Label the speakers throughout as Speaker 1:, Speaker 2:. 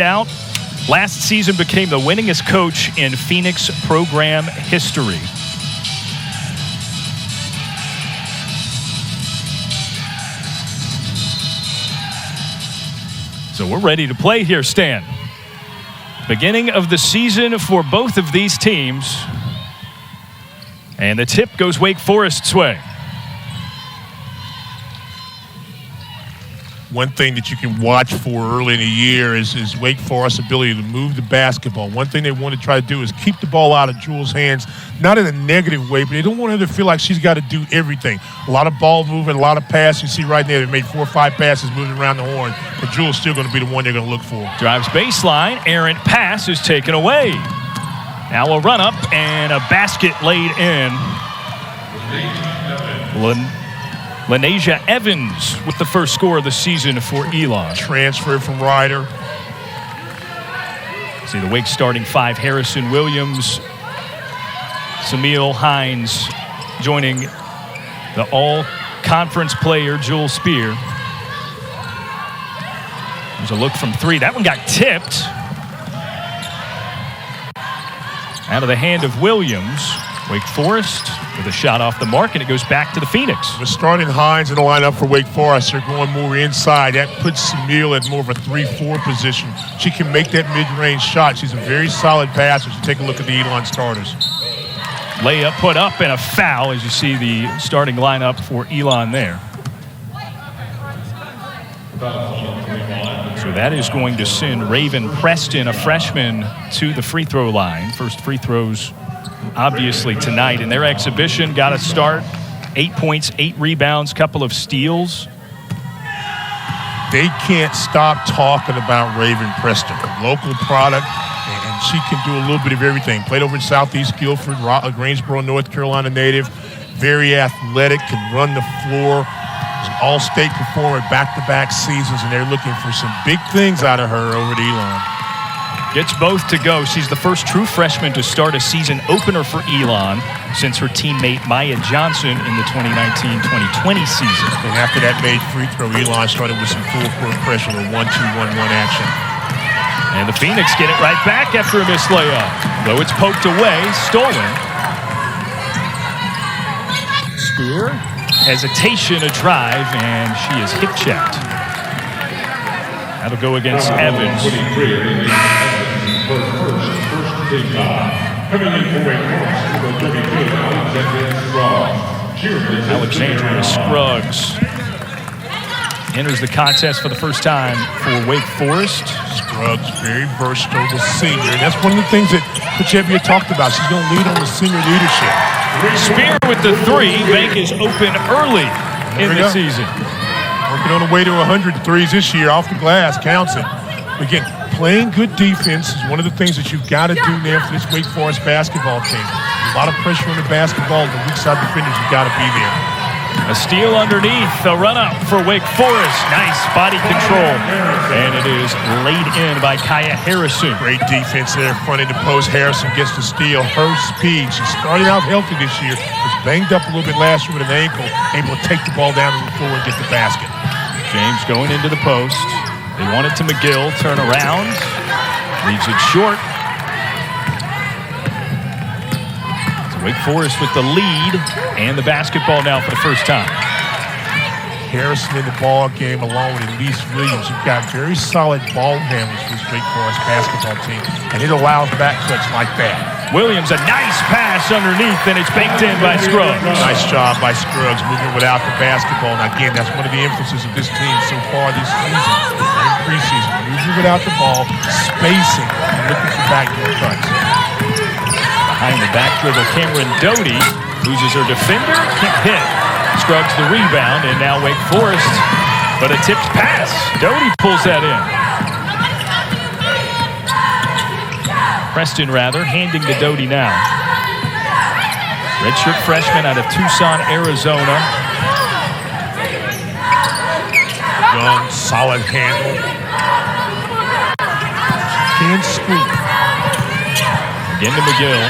Speaker 1: out. Last season became the winningest coach in Phoenix program history. So we're ready to play here, Stan. Beginning of the season for both of these teams. And the tip goes Wake Forest's way.
Speaker 2: One thing that you can watch for early in the year is Wake Forest's ability to move the basketball. One thing they want to try to do is keep the ball out of Jewel's hands, not in a negative way, but they don't want her to feel like she's got to do everything. A lot of ball movement, a lot of passes. You see right there, they made 4 or 5 passes moving around the horn, but Jewel's still going to be the one they're going to look for.
Speaker 1: Drives baseline, errant pass is taken away. Now a run up and a basket laid in. Lanasia Evans with the first score of the season for Elon.
Speaker 2: Transfer from Ryder.
Speaker 1: See the Wake starting 5, Harrison Williams, Samil Hines joining the all-conference player, Jewel Spear. There's a look from 3. That one got tipped. Out of the hand of Williams. Wake Forest with a shot off the mark, and it goes back to the Phoenix.
Speaker 2: We're starting Hines in the lineup for Wake Forest. They're going more inside. That puts Samil at more of a 3-4 position. She can make that mid-range shot. She's a very solid passer. So take a look at the Elon starters.
Speaker 1: Layup put up and a foul as you see the starting lineup for Elon there. So that is going to send Raven Preston, a freshman, to the free throw line. First free throws obviously tonight in their exhibition. Got a start, 8 points, 8 rebounds, couple of steals.
Speaker 2: They can't stop talking about Raven Preston, a local product, and she can do a little bit of everything. Played over in Southeast Guilford, Greensboro, North Carolina native, very athletic, can run the floor. She's an all-state performer back-to-back seasons, and they're looking for some big things out of her over at Elon.
Speaker 1: Gets both to go. She's the first true freshman to start a season opener for Elon since her teammate Maya Johnson in the 2019-2020 season.
Speaker 2: And after that made free throw, Elon started with some full-court pressure, a 1-2-1-1 action.
Speaker 1: And the Phoenix get it right back after a missed layup. Though it's poked away, stolen. Spear, hesitation, a drive, and she is hip-checked. That'll go against Evans. Alexandria Scruggs enters the contest for the first time for Wake Forest.
Speaker 2: Scruggs, very versatile, the senior. And that's one of the things that Kuchevia talked about. She's going to lead on the senior leadership.
Speaker 1: Spear with the 3. Bank is open early in the season.
Speaker 2: Working on the way to 100 threes this year, off the glass, counts it. Again, playing good defense is one of the things that you've got to do now for this Wake Forest basketball team. A lot of pressure on the basketball, the weak side defenders, you've got to be there.
Speaker 1: A steal underneath, a run-up for Wake Forest. Nice body control. And it is laid in by Kaia Harrison.
Speaker 2: Great defense there, front of the post. Harrison gets the steal. Her speed, she started out healthy this year, was banged up a little bit last year with an ankle, able to take the ball down to the floor and get the basket.
Speaker 1: James going into the post. They want it to McGill, turn around, leaves it short. Wake Forest with the lead and the basketball now for the first time.
Speaker 2: Harrison in the ball game along with Elise Williams. You've got very solid ball handlers for this Wake Forest basketball team, and it allows back cuts like that.
Speaker 1: Williams, a nice pass underneath, and it's banked in by Scruggs.
Speaker 2: Nice job by Scruggs moving without the basketball. And again, that's one of the emphasis of this team so far this season, in preseason. Moving without the ball, spacing, and looking for backdoor cuts.
Speaker 1: Behind the back dribble, Cameron Doty loses her defender, can't hit. Scruggs the rebound, and now Wake Forest, but a tipped pass. Doty pulls that in. Preston, rather, handing to Doty now. Redshirt freshman out of Tucson, Arizona.
Speaker 2: Young, solid handle. Can't scoop.
Speaker 1: Again to McGill.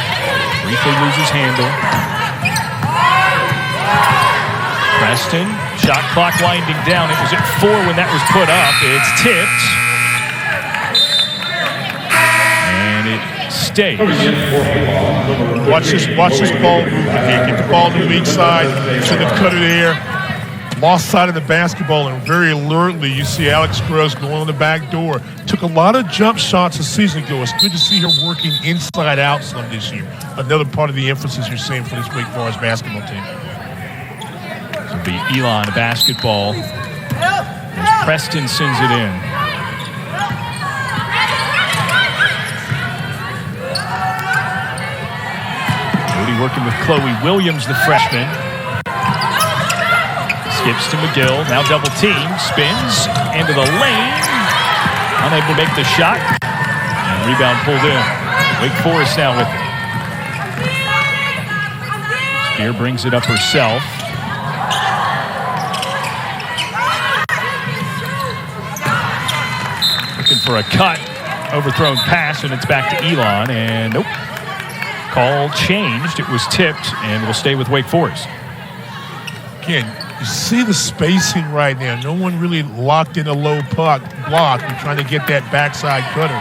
Speaker 1: Briefly loses handle. Preston, shot clock winding down. It was at 4 when that was put up. It's tipped. stage.
Speaker 2: Watch this ball movement here. Get the ball to the weak side. Send the cutter there. Lost sight of the basketball, and very alertly you see Alex Scruggs going on the back door. Took a lot of jump shots a season ago. It's good to see her working inside out some this year. Another part of the emphasis you're seeing for this Wake Forest basketball team.
Speaker 1: It'll be Elon basketball as Preston sends it in. Doty working with Chloe Williams, the freshman. Skips to McGill, now double team, spins into the lane. Unable to make the shot. And rebound pulled in. Wake Forest now with it. Spear brings it up herself. Looking for a cut. Overthrown pass, and it's back to Elon. And nope. Call changed. It was tipped, and will stay with Wake Forest.
Speaker 2: Again, you see the spacing right now. No one really locked in a low block. We're trying to get that backside cutter.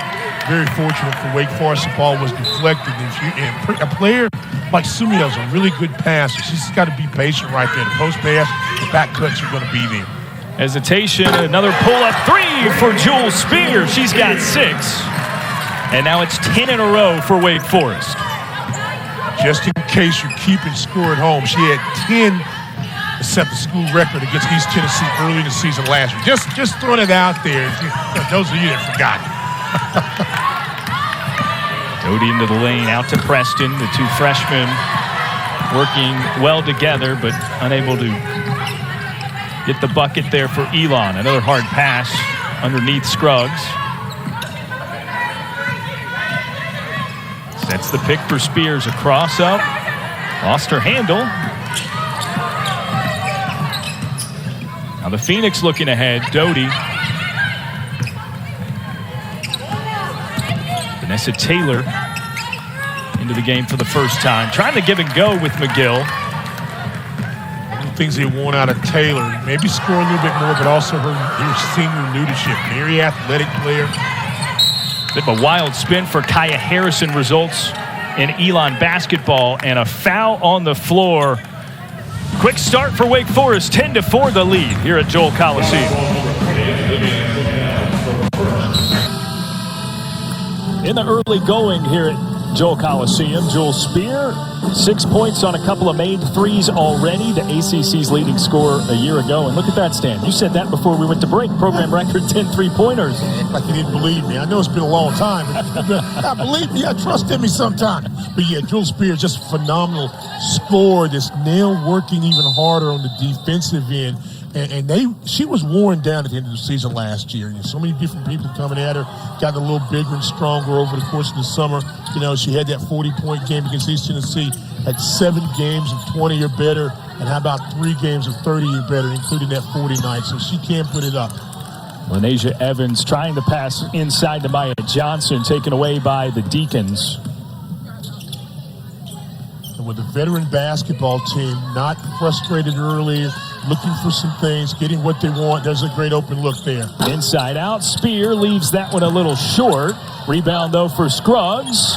Speaker 2: Very fortunate for Wake Forest. The ball was deflected. And a player like Sumio's a really good passer. She's got to be patient right there. The post pass, the back cuts are going to be there.
Speaker 1: Hesitation, another pull-up three for Jewel Spear. She's got 6. And now it's 10 in a row for Wake Forest.
Speaker 2: Just in case you're keeping score at home, she had 10 to set the school record against East Tennessee early in the season last year. Just throwing it out there. Those of you that forgot.
Speaker 1: Doty into the lane, out to Preston. The two freshmen working well together, but unable to get the bucket there for Elon. Another hard pass underneath Scruggs. Sets the pick for Spears. A cross up. Lost her handle. Now the Phoenix looking ahead. Doty. Vanessa Taylor into the game for the first time. Trying to give and go with McGill.
Speaker 2: One of the things they want out of Taylor, maybe score a little bit more, but also her senior leadership. Very athletic player.
Speaker 1: Bit of a wild spin for Kaia Harrison results in Elon basketball, and a foul on the floor. Quick start for Wake Forest, 10-4 the lead here at Joel Coliseum. In the early going here at Joel Coliseum, Jewel Spear, 6 points on a couple of made threes already. The ACC's leading scorer a year ago. And look at that, Stan. You said that before we went to break. Program record 10 3-pointers.
Speaker 2: Act like you didn't believe me. I know it's been a long time. But believe me, trust in me sometime. But yeah, Jewel Spear is just a phenomenal scorer. This nail working even harder on the defensive end. And she was worn down at the end of the season last year. So many different people coming at her, got a little bigger and stronger over the course of the summer. You know, she had that 40-point game against East Tennessee, had 7 games of 20 or better, and how about 3 games of 30 or better, including that 40 night. So she can put it up.
Speaker 1: Lanasia Evans trying to pass inside to Maya Johnson, taken away by the Deacons.
Speaker 2: And with the veteran basketball team not frustrated early, looking for some things, getting what they want, there's a great open look there.
Speaker 1: Inside out, Spear leaves that one a little short. Rebound, though, for Scruggs.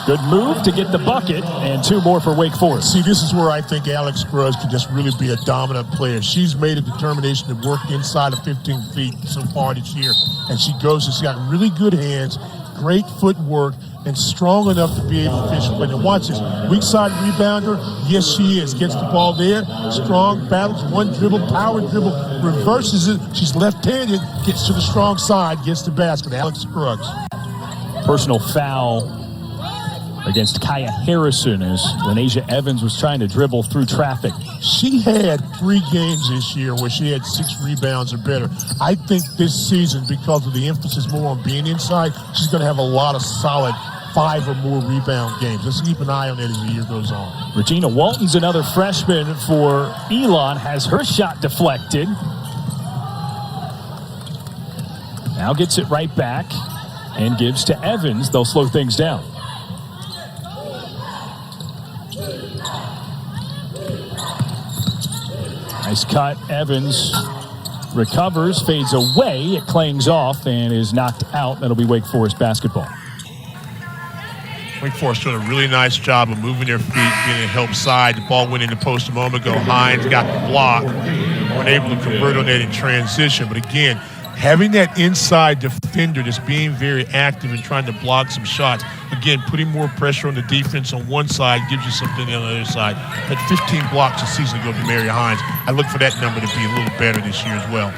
Speaker 1: Good move to get the bucket, and 2 more for Wake Forest.
Speaker 2: See, this is where I think Alex Scruggs could just really be a dominant player. She's made a determination to work inside of 15 feet so far this year, and she's got really good hands, great footwork, and strong enough to be able to finish the play. Now watch this. Weak side rebounder. Yes, she is. Gets the ball there. Strong, battles, one dribble, power dribble, reverses it. She's left-handed, gets to the strong side, gets the basket. Alex Scruggs.
Speaker 1: Personal foul against Kaia Harrison as Lanasia Evans was trying to dribble through traffic.
Speaker 2: She had 3 games this year where she had 6 rebounds or better. I think this season, because of the emphasis more on being inside, she's going to have a lot of solid 5 or more rebound games. Let's keep an eye on it as the year goes on.
Speaker 1: Regina Walton's another freshman for Elon, has her shot deflected. Now gets it right back and gives to Evans. They'll slow things down. Nice cut. Evans recovers, fades away. It clangs off and is knocked out. That'll be Wake Forest basketball.
Speaker 2: Wake Forest doing a really nice job of moving their feet, getting a help side. The ball went in the post a moment ago. Hines got the block. Weren't able to convert on that in transition. But again, having that inside defender that's being very active and trying to block some shots, again, putting more pressure on the defense on one side gives you something on the other side. Had 15 blocks a season ago to Mary Hines. I look for that number to be a little better this year as well.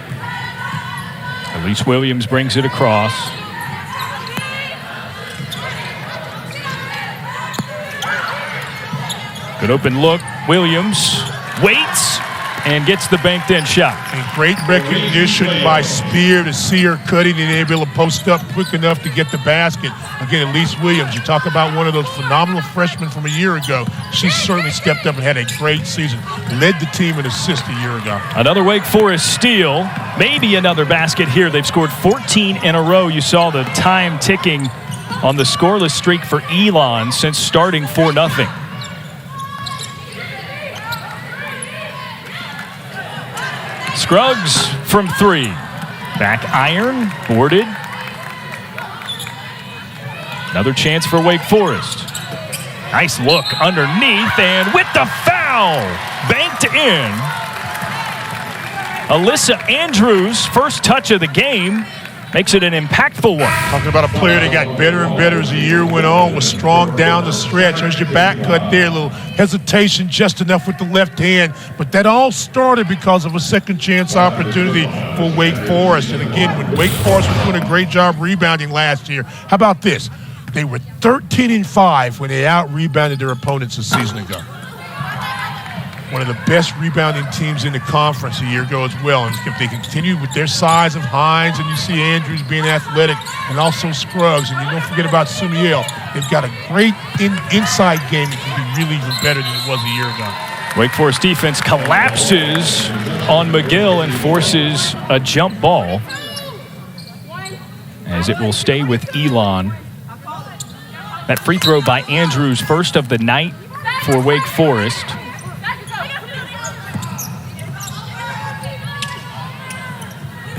Speaker 1: Elise Williams brings it across. Good open look. Williams waits and gets the banked-in shot.
Speaker 2: And great recognition by Spear to see her cutting and able to post up quick enough to get the basket. Again, Elise Williams, you talk about one of those phenomenal freshmen from a year ago. She certainly stepped up and had a great season. Led the team in assists a year ago.
Speaker 1: Another Wake Forest steal. Maybe another basket here. They've scored 14 in a row. You saw the time ticking on the scoreless streak for Elon since starting 4-0. Scruggs from 3. Back iron, boarded. Another chance for Wake Forest. Nice look underneath and with the foul. Banked in. Alyssa Andrews, first touch of the game, makes it an impactful one.
Speaker 2: Talking about a player that got better and better as the year went on, was strong down the stretch. There's your back cut there, a little hesitation just enough with the left hand. But that all started because of a second chance opportunity for Wake Forest. And again, when Wake Forest was doing a great job rebounding last year, how about this? They were 13-5 when they out-rebounded their opponents a season ago. One of the best rebounding teams in the conference a year ago as well. And if they continue with their size of Hines, and you see Andrews being athletic, and also Scruggs, and you don't forget about Sumiel, they've got a great inside game that can be really even better than it was a year ago.
Speaker 1: Wake Forest defense collapses on McGill and forces a jump ball, as it will stay with Elon. That free throw by Andrews, first of the night for Wake Forest.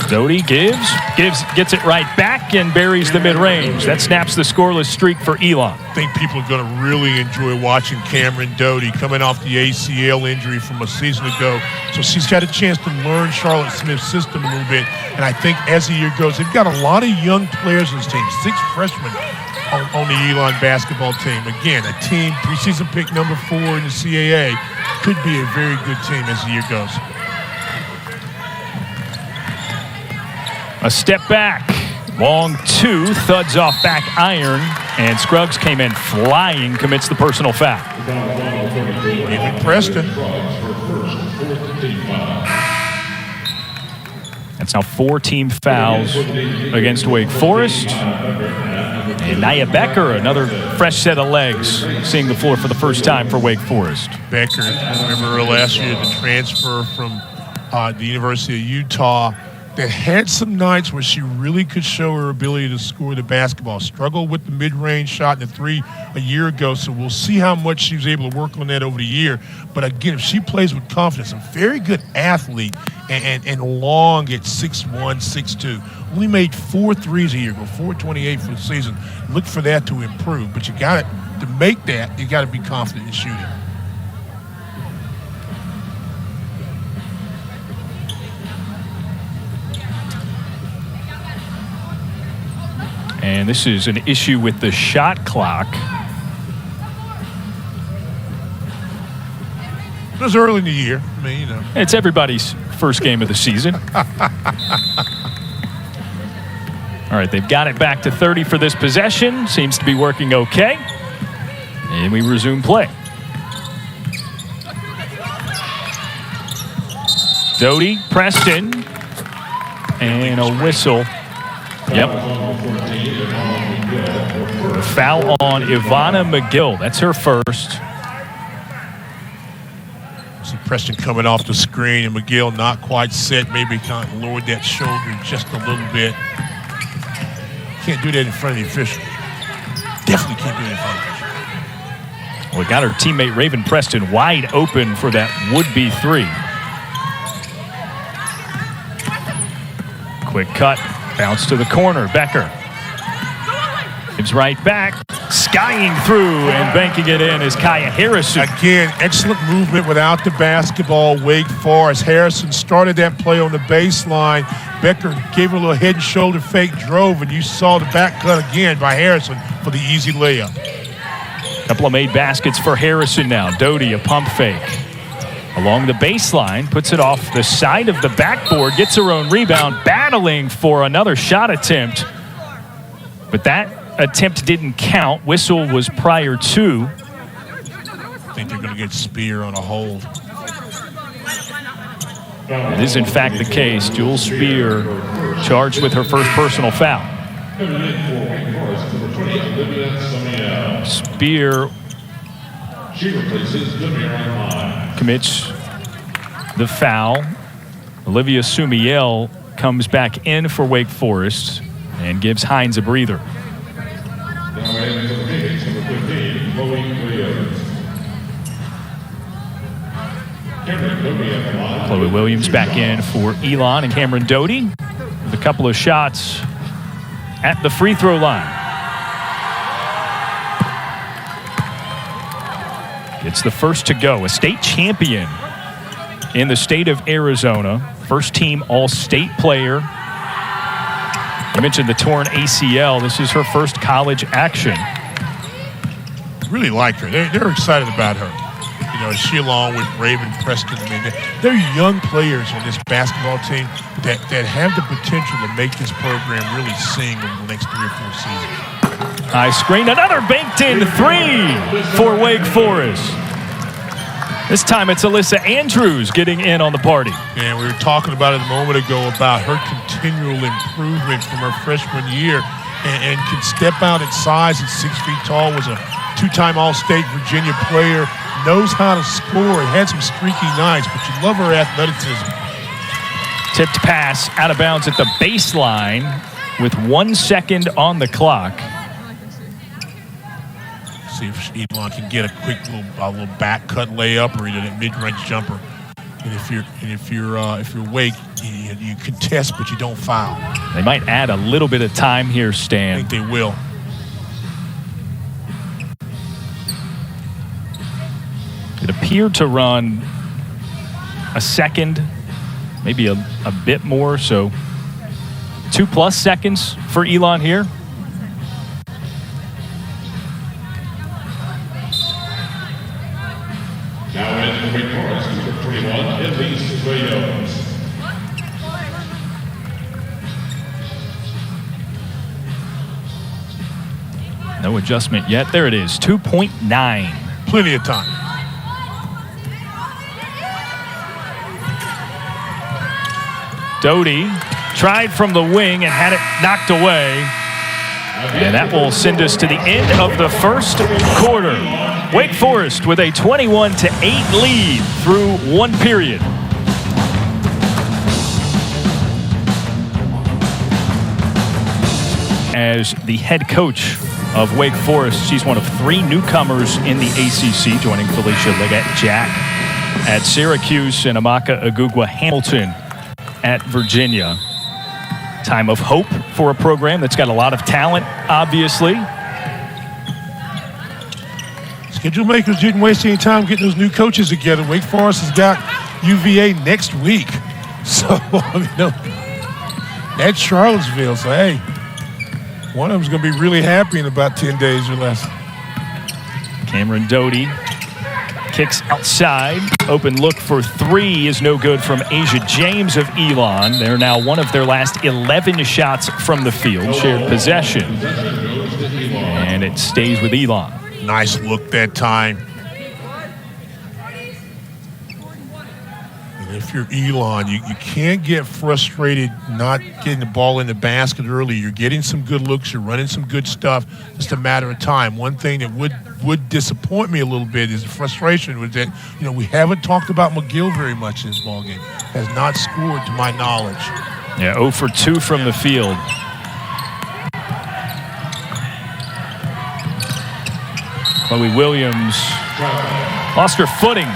Speaker 1: Doty gets it right back and buries the mid-range. That snaps the scoreless streak for Elon.
Speaker 2: I think people are going to really enjoy watching Cameron Doty coming off the ACL injury from a season ago. So she's got a chance to learn Charlotte Smith's system a little bit. And I think as the year goes, they've got a lot of young players in this team, 6 freshmen on the Elon basketball team. Again, a team, preseason pick number 4 in the CAA, could be a very good team as the year goes.
Speaker 1: A step back, long 2, thuds off back iron, and Scruggs came in flying, commits the personal foul.
Speaker 2: Even Preston.
Speaker 1: That's now 4 team fouls against Wake Forest. And Nia Becker, another fresh set of legs, seeing the floor for the first time for Wake Forest.
Speaker 2: Becker, remember her last year, the transfer from the University of Utah, that had some nights where she really could show her ability to score the basketball. Struggled with the mid-range shot and the 3 a year ago, so we'll see how much she was able to work on that over the year. But again, if she plays with confidence, a very good athlete and long at 6'1", 6'2". Only made 4 threes a year ago, 4.28 for the season. Look for that to improve, but you got to make that, you got to be confident in shooting.
Speaker 1: And this is an issue with the shot clock.
Speaker 2: It was early in the year. I mean, you know.
Speaker 1: It's everybody's first game of the season. All right, they've got it back to 30 for this possession. Seems to be working okay. And we resume play. Doty, Preston, and a whistle. Yep. The foul on Ivana McGill. That's her first.
Speaker 2: See Preston coming off the screen, and McGill not quite set. Maybe kind of lowered that shoulder just a little bit. Can't do that in front of the official. Definitely can't do that in front of the official.
Speaker 1: Well, got her teammate Raven Preston wide open for that would-be 3. Quick cut. Bounce to the corner. Becker. Gives right back. Skying through and banking it in is Kaia Harrison.
Speaker 2: Again, excellent movement without the basketball. Wake Forest. Harrison started that play on the baseline. Becker gave her a little head and shoulder fake, drove, and you saw the back cut again by Harrison for the easy layup.
Speaker 1: Couple of made baskets for Harrison now. Doty, a pump fake. Along the baseline, puts it off the side of the backboard, gets her own rebound, battling for another shot attempt. But that attempt didn't count. Whistle was prior to.
Speaker 2: I think they're going to get Spear on a hold.
Speaker 1: It is, in fact, the case. Jewel Spear charged with her first personal foul. Spear commits the foul. Olivia Sumiel comes back in for Wake Forest and gives Hines a breather. Chloe Williams back in for Elon, and Cameron Doty with a couple of shots at the free throw line. It's the first to go. A state champion in the state of Arizona. First team all-state player. I mentioned the torn ACL. This is her first college action.
Speaker 2: Really like her. They're excited about her. You know, she along with Raven Preston. I mean, they're young players on this basketball team that have the potential to make this program really sing over the next 3 or 4 seasons.
Speaker 1: High screen, another banked-in three for Wake Forest. This time it's Alyssa Andrews getting in on the party.
Speaker 2: And we were talking about it a moment ago about her continual improvement from her freshman year and can step out at size at 6 feet tall, was a 2-time All-State Virginia player, knows how to score, and had some streaky nights, but you love her athleticism.
Speaker 1: Tipped pass out of bounds at the baseline with 1 second on the clock.
Speaker 2: See if Elon can get a quick little back cut layup or either a mid-range jumper. And if you're Wake, you contest but you don't foul.
Speaker 1: They might add a little bit of time here, Stan.
Speaker 2: I think they will.
Speaker 1: It appeared to run a second, maybe a bit more, so 2+ seconds for Elon here.
Speaker 3: Now in Wake Forest, number 21, Elise Williams.
Speaker 1: No adjustment yet. There it is, 2.9.
Speaker 2: Plenty of time.
Speaker 1: Doty tried from the wing and had it knocked away. And that will send us to the end of the first quarter. Wake Forest with a 21-8 lead through 1 period. As the head coach of Wake Forest, she's one of 3 newcomers in the ACC, joining Felicia Leggett-Jack at Syracuse and Amaka Agugwa-Hamilton at Virginia. Time of hope for a program that's got a lot of talent, obviously.
Speaker 2: Schedule makers didn't waste any time getting those new coaches together. Wake Forest has got UVA next week. So, that's Charlottesville. So, hey, one of them's going to be really happy in about 10 days or less.
Speaker 1: Cameron Doty kicks outside. Open look for 3 is no good from Asia James of Elon. They're now one of their last 11 shots from the field. Shared possession. And it stays with Elon.
Speaker 2: Nice look that time. And if you're Elon, you can't get frustrated not getting the ball in the basket early. You're getting some good looks. You're running some good stuff. Just a matter of time. One thing that would disappoint me a little bit is the frustration was that, we haven't talked about McGill very much in this ballgame. Has not scored to my knowledge.
Speaker 1: Yeah, 0 for 2 from the field. Chloe Williams lost her footing.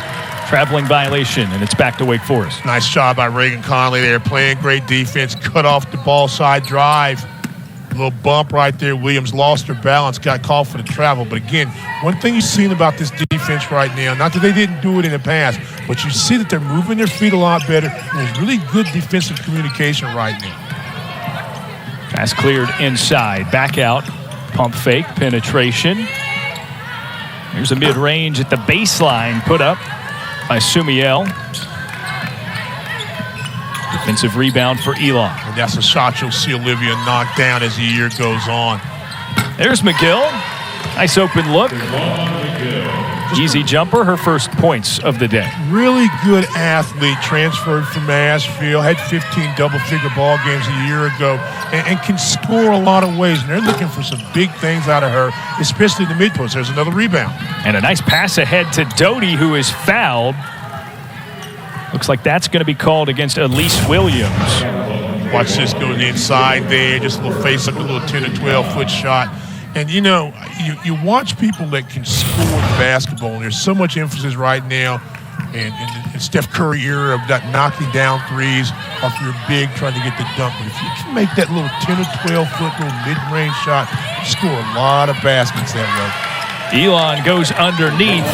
Speaker 1: Traveling violation, and it's back to Wake Forest.
Speaker 2: Nice job by Reagan Conley there, playing great defense, cut off the ball side drive. Little bump right there. Williams lost her balance, got called for the travel. But again, one thing you've seen about this defense right now, not that they didn't do it in the past, but you see that they're moving their feet a lot better. And there's really good defensive communication right now.
Speaker 1: Pass cleared inside. Back out. Pump fake. Penetration. Here's a mid-range at the baseline put up by Sumiel. Defensive rebound for Elon.
Speaker 2: And that's a shot you'll see Olivia knock down as the year goes on.
Speaker 1: There's McGill. Nice open look. Easy jumper, her first points of the day.
Speaker 2: Really good athlete, transferred from Asheville, had 15 double-figure ball games a year ago, and can score a lot of ways. And they're looking for some big things out of her, especially in the mid-post. There's another rebound.
Speaker 1: And a nice pass ahead to Doty, who is fouled. Looks like that's going to be called against Elise Williams.
Speaker 2: Watch this go to the inside there, just a little face up, a little 10 or 12-foot shot. And, you know, you watch people that can score the basketball, and there's so much emphasis right now in Steph Curry era of that knocking down threes off your big trying to get the dunk. But if you can make that little 10 or 12-foot little mid-range shot, you score a lot of baskets that way.
Speaker 1: Elon goes underneath,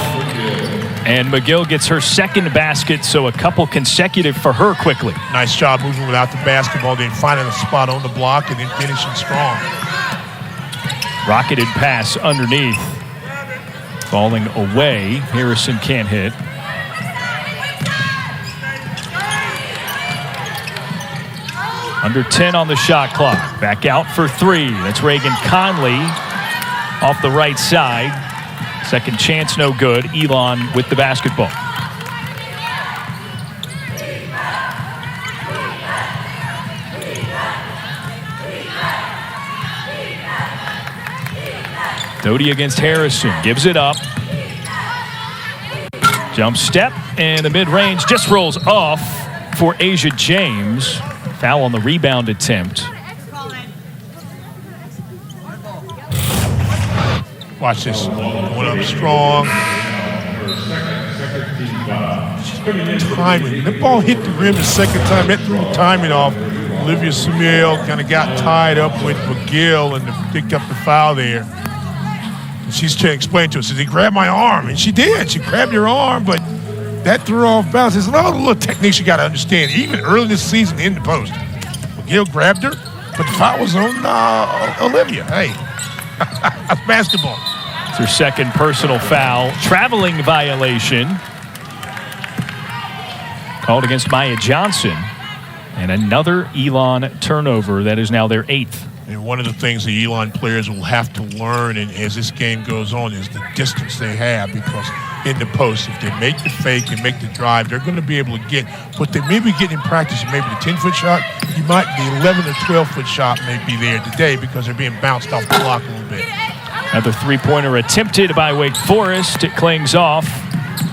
Speaker 1: and McGill gets her second basket, so a couple consecutive for her quickly.
Speaker 2: Nice job moving without the basketball, then finding a spot on the block and then finishing strong.
Speaker 1: Rocketed pass underneath. Falling away. Harrison can't hit. Under 10 on the shot clock. Back out for three. That's Reagan Conley off the right side. Second chance, no good. Elon with the basketball. Doty against Harrison. Gives it up. Jump step, and the mid-range just rolls off for Asia James. Foul on the rebound attempt.
Speaker 2: Watch this. Going up strong. Timing. The ball hit the rim the second time. That threw the timing off. Olivia Sumiel kind of got tied up with McGill and picked up the foul there. And she's trying to explain to us, he grabbed my arm. And she did. She grabbed your arm, but that threw her off balance. There's another little technique you got to understand. Even early this season in the post, McGill grabbed her, but the foul was on Olivia. Hey, that's basketball.
Speaker 1: It's her second personal foul. Traveling violation. Called against Maya Johnson. And another Elon turnover. That is now their 8th.
Speaker 2: And one of the things the Elon players will have to learn and as this game goes on is the distance they have, because in the post, if they make the fake and make the drive, they're going to be able to get what they may be getting in practice, maybe the 10-foot shot. You might the 11 or 12-foot shot may be there today because they're being bounced off the block a little bit.
Speaker 1: Another three-pointer attempted by Wake Forest. It clings off.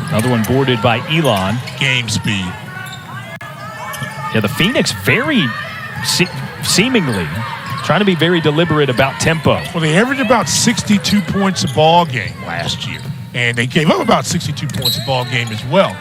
Speaker 1: Another one boarded by Elon.
Speaker 2: Game speed.
Speaker 1: Yeah, the Phoenix very seemingly trying to be very deliberate about tempo.
Speaker 2: Well, they averaged about 62 points a ball game last year, and they gave up about 62 points a ball game as well.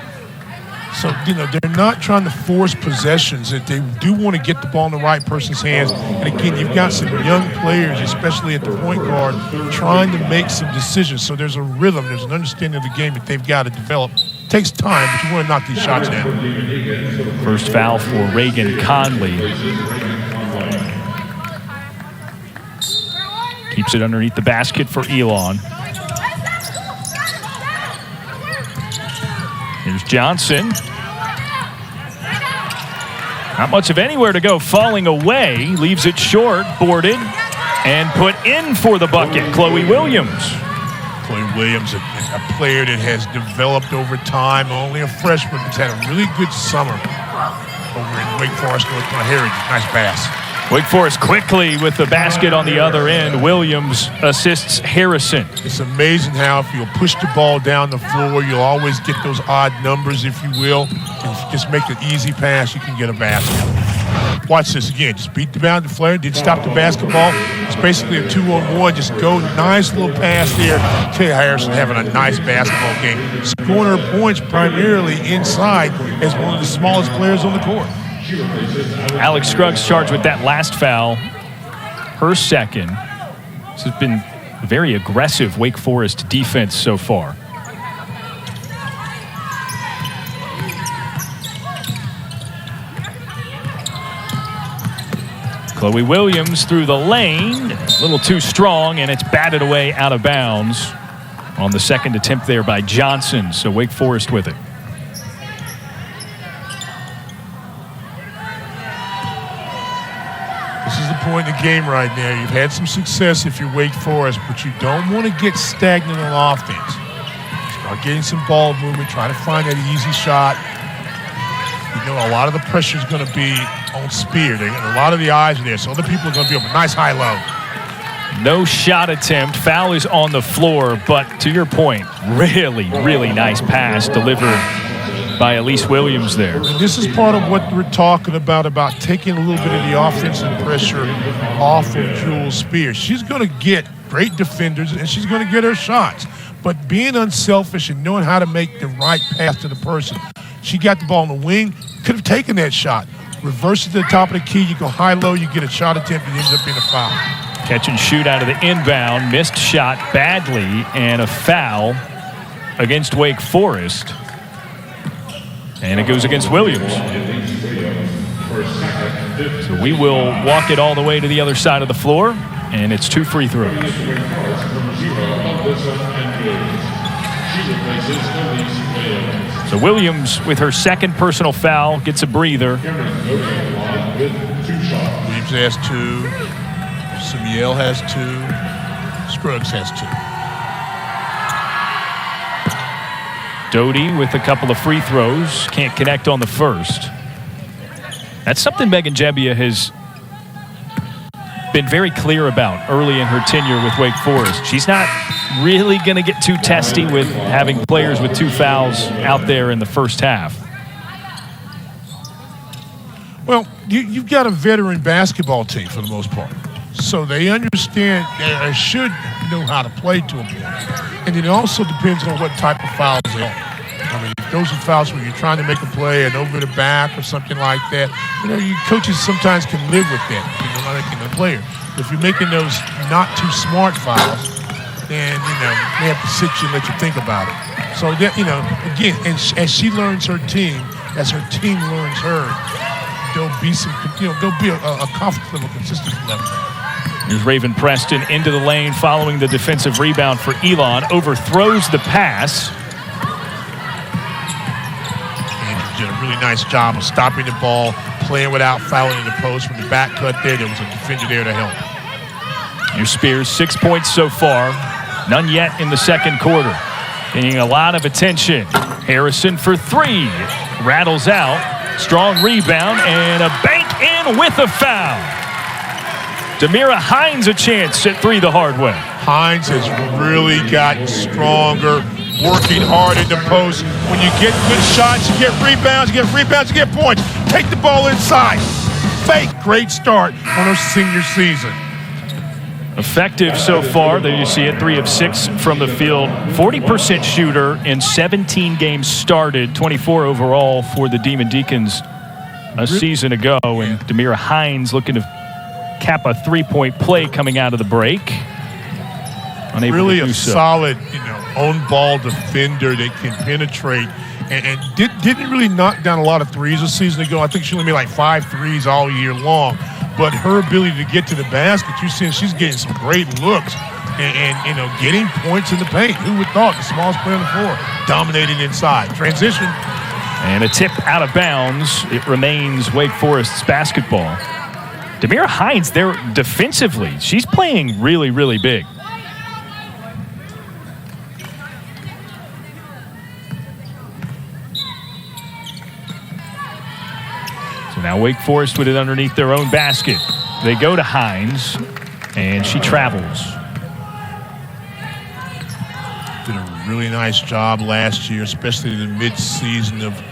Speaker 2: So, you know, they're not trying to force possessions. That they do want to get the ball in the right person's hands. And again, you've got some young players, especially at the point guard, trying to make some decisions. So there's a rhythm, there's an understanding of the game that they've got to develop. It takes time, but you want to knock these shots down.
Speaker 1: First foul for Reagan Conley. Keeps it underneath the basket for Elon. Here's Johnson. Not much of anywhere to go. Falling away. Leaves it short. Boarded. And put in for the bucket. Chloe Williams.
Speaker 2: Chloe Williams, a player that has developed over time. Only a freshman, but had a really good summer over in Wake Forest, North Carolina. Nice pass.
Speaker 1: Wake Forest quickly with the basket on the other end. Williams assists Harrison.
Speaker 2: It's amazing how if you'll push the ball down the floor, you'll always get those odd numbers, if you will. And if you just make an easy pass, you can get a basket. Watch this again. Just beat the boundary flare. Didn't stop the basketball. It's basically a 2-on-1. Just go. Nice little pass there. Kaia Harrison having a nice basketball game. Scoring her points primarily inside as one of the smallest players on the court.
Speaker 1: Alex Scruggs charged with that last foul her second. This has been a very aggressive Wake Forest defense so far. Chloe Williams through the lane, a little too strong, and it's batted away out of bounds on the second attempt there by Johnson. So Wake Forest with it.
Speaker 2: This is the point in the game right now. You've had some success if you're Wake Forest, but you don't want to get stagnant on offense. Start getting some ball movement, try to find that easy shot. You know, a lot of the pressure is going to be on Spear. A lot of the eyes are there, so other people are going to be open. Nice high-low.
Speaker 1: No shot attempt. Foul is on the floor, but to your point, really, really nice pass delivered by Elise Williams there.
Speaker 2: And this is part of what we're talking about taking a little bit of the offensive pressure off of Jewel Spear. She's going to get great defenders, and she's going to get her shots. But being unselfish and knowing how to make the right pass to the person. She got the ball in the wing, could have taken that shot. Reverse it to the top of the key, you go high-low, you get a shot attempt, it ends up being a foul.
Speaker 1: Catch and shoot out of the inbound, missed shot badly, and a foul against Wake Forest. And it goes against Williams. So we will walk it all the way to the other side of the floor, and it's 2 free throws. So Williams, with her second personal foul, gets a breather.
Speaker 2: Williams has 2. Samuel has 2. Scruggs has 2.
Speaker 1: Doty with a couple of free throws. Can't connect on the first. That's something Megan Jebbia has been very clear about early in her tenure with Wake Forest. She's not really going to get too testy with having players with 2 fouls out there in the first half.
Speaker 2: Well, you've got a veteran basketball team for the most part. So they understand, they should know how to play to a point. And it also depends on what type of fouls they are. I mean, if those are fouls where you're trying to make a play and over the back or something like that, you know, you coaches sometimes can live with that, you know, not making the player. But if you're making those not too smart fouls, then, you know, they have to sit you and let you think about it. So, that, you know, again, and as she learns her team, as her team learns her, there'll be some, you know, there'll be a comfortable, consistent level.
Speaker 1: Here's Raven Preston into the lane following the defensive rebound for Elon. Overthrows the pass.
Speaker 2: Andrew did a really nice job of stopping the ball, playing without fouling in the post. From the back cut there was a defender there to help.
Speaker 1: Here's Spears, 6 points so far. None yet in the second quarter. Getting a lot of attention. Harrison for 3. Rattles out. Strong rebound and a bank in with a foul. Demira Hines a chance at 3 the hard way.
Speaker 2: Hines has really gotten stronger, working hard in the post. When you get good shots, you get rebounds, you get points. Take the ball inside. Fake, great start on her senior season.
Speaker 1: Effective so far. There you see it, 3 of 6 from the field. 40% shooter in 17 games started, 24 overall for the Demon Deacons a season ago. And Demira Hines looking to cap a 3-point play coming out of the break. Unable
Speaker 2: really
Speaker 1: to do
Speaker 2: a
Speaker 1: so.
Speaker 2: Solid, you know, on-ball defender that can penetrate and didn't really knock down a lot of threes a season ago. I think she only made like 5 threes all year long. But her ability to get to the basket, you're seeing she's getting some great looks and you know, getting points in the paint. Who would thought the smallest player on the floor dominating inside. Transition.
Speaker 1: And a tip out of bounds. It remains Wake Forest's basketball. Demira Hines there defensively. She's playing really, really big. So now Wake Forest with it underneath their own basket. They go to Hines, and she travels.
Speaker 2: Did a really nice job last year, especially in the mid-season of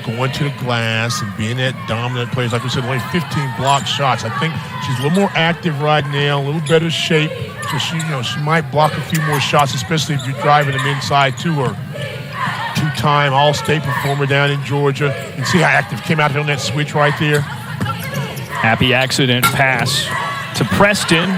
Speaker 2: going to the glass and being that dominant player. Like we said, only 15 block shots. I think she's a little more active right now, a little better shape. So she, you know, she might block a few more shots, especially if you're driving them inside to her. 2-time All-State performer down in Georgia. You can see how active came out on that switch right there.
Speaker 1: Happy accident pass to to Preston.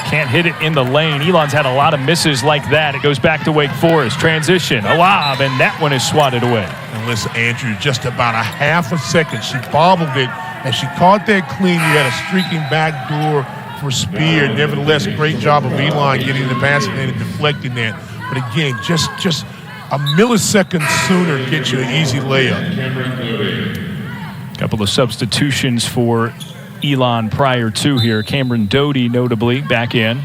Speaker 1: Can't hit it in the lane. Elon's had a lot of misses like that. It goes back to Wake Forest. Transition, a lob, and that one is swatted away.
Speaker 2: And listen, Andrew, just about a half a second, she bobbled it, and she caught that clean. You had a streaking back door for Spear. Nevertheless, great job of Elon getting the basket and deflecting that. But again, just a millisecond sooner gets you an easy layup.
Speaker 1: A couple of substitutions for Elon prior to here. Cameron Doty, notably, back in.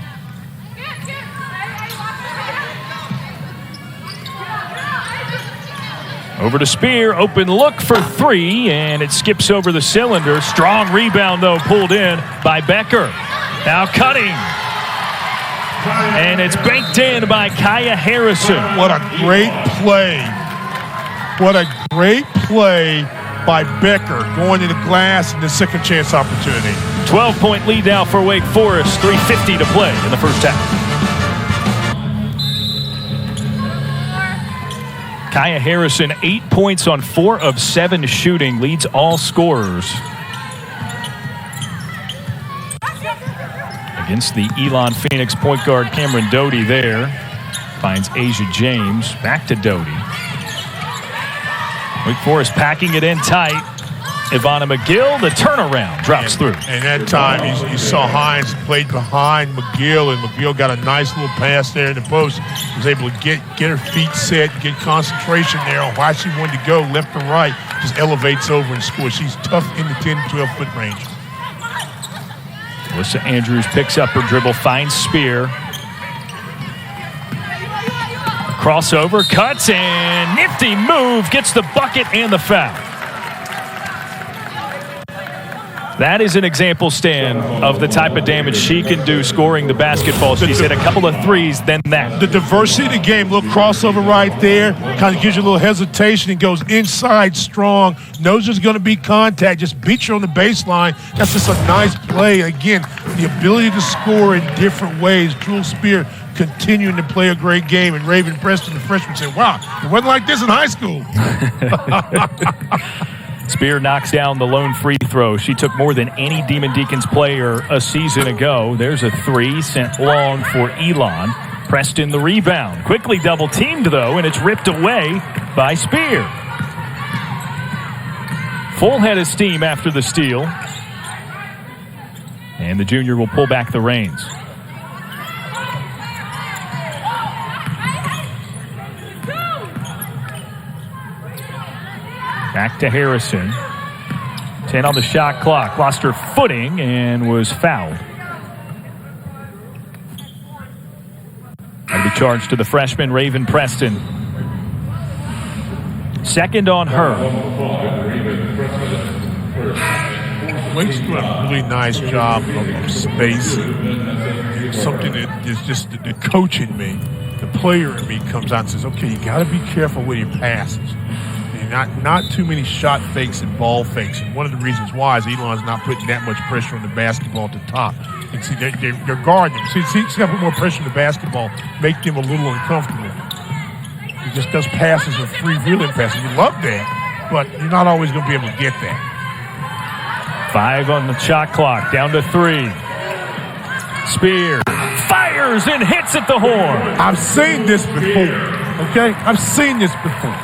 Speaker 1: Over to Spear, open look for three, and it skips over the cylinder. Strong rebound, though, pulled in by Becker. Now cutting. And it's banked in by Kaia Harrison.
Speaker 2: What a great play. What a great play by Becker going to the glass in the second chance opportunity.
Speaker 1: 12-point lead now for Wake Forest. 3:50 to play in the first half. Kaia Harrison, 8 points on 4 of 7 shooting, leads all scorers. Against the Elon Phoenix point guard Cameron Doty there. Finds Asia James. Back to Doty. Wake Forest packing it in tight. Ivana McGill, the turnaround, drops through.
Speaker 2: And that time you saw Hines played behind McGill, and McGill got a nice little pass there in the post. Was able to get her feet set, get concentration there on why she wanted to go left or right. Just elevates over and scores. She's tough in the 10 to 12-foot range.
Speaker 1: Alyssa Andrews picks up her dribble, finds Spear. Crossover, cuts, and nifty move, gets the bucket and the foul. That is an example, Stan, of the type of damage she can do scoring the basketball. She's hit a couple of threes, then that.
Speaker 2: The diversity of the game, little crossover right there, kind of gives you a little hesitation and goes inside strong. Knows there's going to be contact, just beats you on the baseline. That's just a nice play. Again, the ability to score in different ways. Jewel Spear continuing to play a great game, and Raven Preston, the freshman, said, wow, it wasn't like this in high school.
Speaker 1: Spear knocks down the lone free throw. She took more than any Demon Deacons player a season ago. There's a three sent long for Elon. Preston the rebound. Quickly double teamed, though, and it's ripped away by Spear. Full head of steam after the steal. And the junior will pull back the reins. Back to Harrison. 10 on the shot clock. Lost her footing and was fouled. That'll be charged to the freshman, Raven Preston. Second on her.
Speaker 2: Wake's doing a really nice job of space. Something that is just the coach in me, the player in me comes out and says, okay, you got to be careful with your passes. Not too many shot fakes and ball fakes. And one of the reasons why is Elon's not putting that much pressure on the basketball at the top. And see, they're guarding him. See, he's got to put more pressure on the basketball, make them a little uncomfortable. He just does passes and free wheeling passes. You love that, but you're not always going to be able to get that.
Speaker 1: 5 on the shot clock, down to 3. Spear fires and hits at the horn.
Speaker 2: I've seen this before, okay? I've seen this before.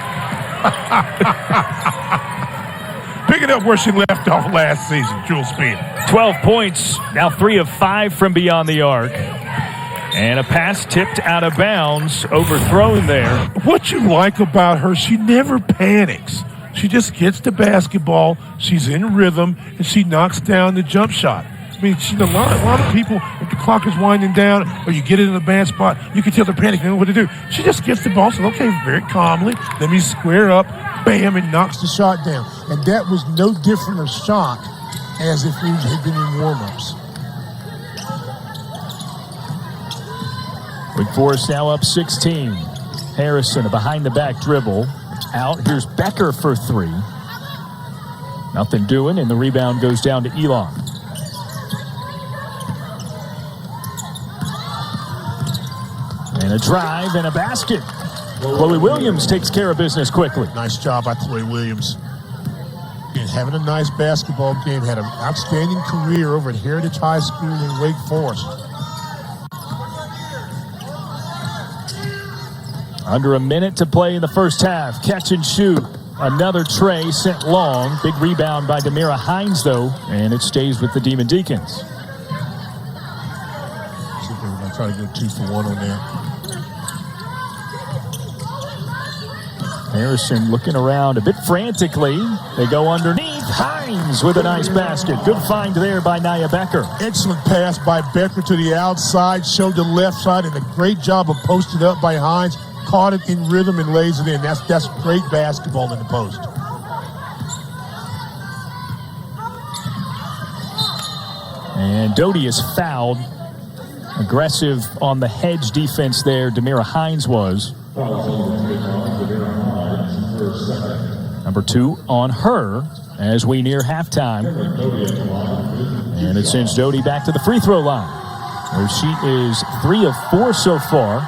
Speaker 2: Picking up where she left off last season, Jewel Spear.
Speaker 1: 12 points, now 3 of 5 from beyond the arc. And a pass tipped out of bounds, overthrown there.
Speaker 2: What you like about her, she never panics. She just gets the basketball, she's in rhythm, and she knocks down the jump shot. I mean, a lot of people, if the clock is winding down or you get it in a bad spot, you can tell they're panicking, they don't know what to do. She just gets the ball, so okay, very calmly, let me square up, bam, and knocks the shot down. And that was no different a shot as if we had been in warm-ups.
Speaker 1: Wake Forest now up 16. Harrison, a behind-the-back dribble. Out, here's Becker for 3. Nothing doing, and the rebound goes down to Elon. And a drive and a basket. Chloe Williams takes care of business quickly.
Speaker 2: Nice job by Chloe Williams. Being having a nice basketball game, had an outstanding career over at Heritage High School in Wake Forest.
Speaker 1: Under a minute to play in the first half. Catch and shoot. Another tray sent long. Big rebound by Demira Hines, though, and it stays with the Demon Deacons.
Speaker 2: We're going to try to go 2 for 1 on that.
Speaker 1: Harrison looking around a bit frantically. They go underneath. Hines with a nice basket. Good find there by Nia Becker.
Speaker 2: Excellent pass by Becker to the outside, showed the left side, and a great job of posting up by Hines. Caught it in rhythm and lays it in. That's great basketball in the post.
Speaker 1: And Doty is fouled. Aggressive on the hedge defense there. Demira Hines was. Number 2 on her as we near halftime. And it sends Doty back to the free throw line, where she is 3 of 4 so far.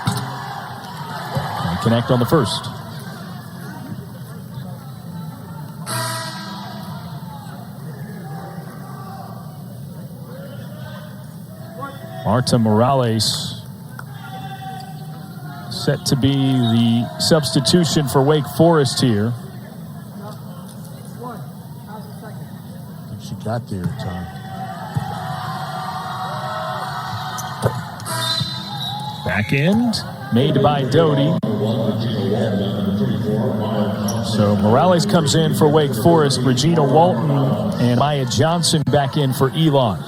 Speaker 1: And connect on the first. Marta Morales set to be the substitution for Wake Forest here.
Speaker 2: I think she got there in time.
Speaker 1: Back end made by Doty. So Morales comes in for Wake Forest. Regina Walton and Maya Johnson back in for Elon.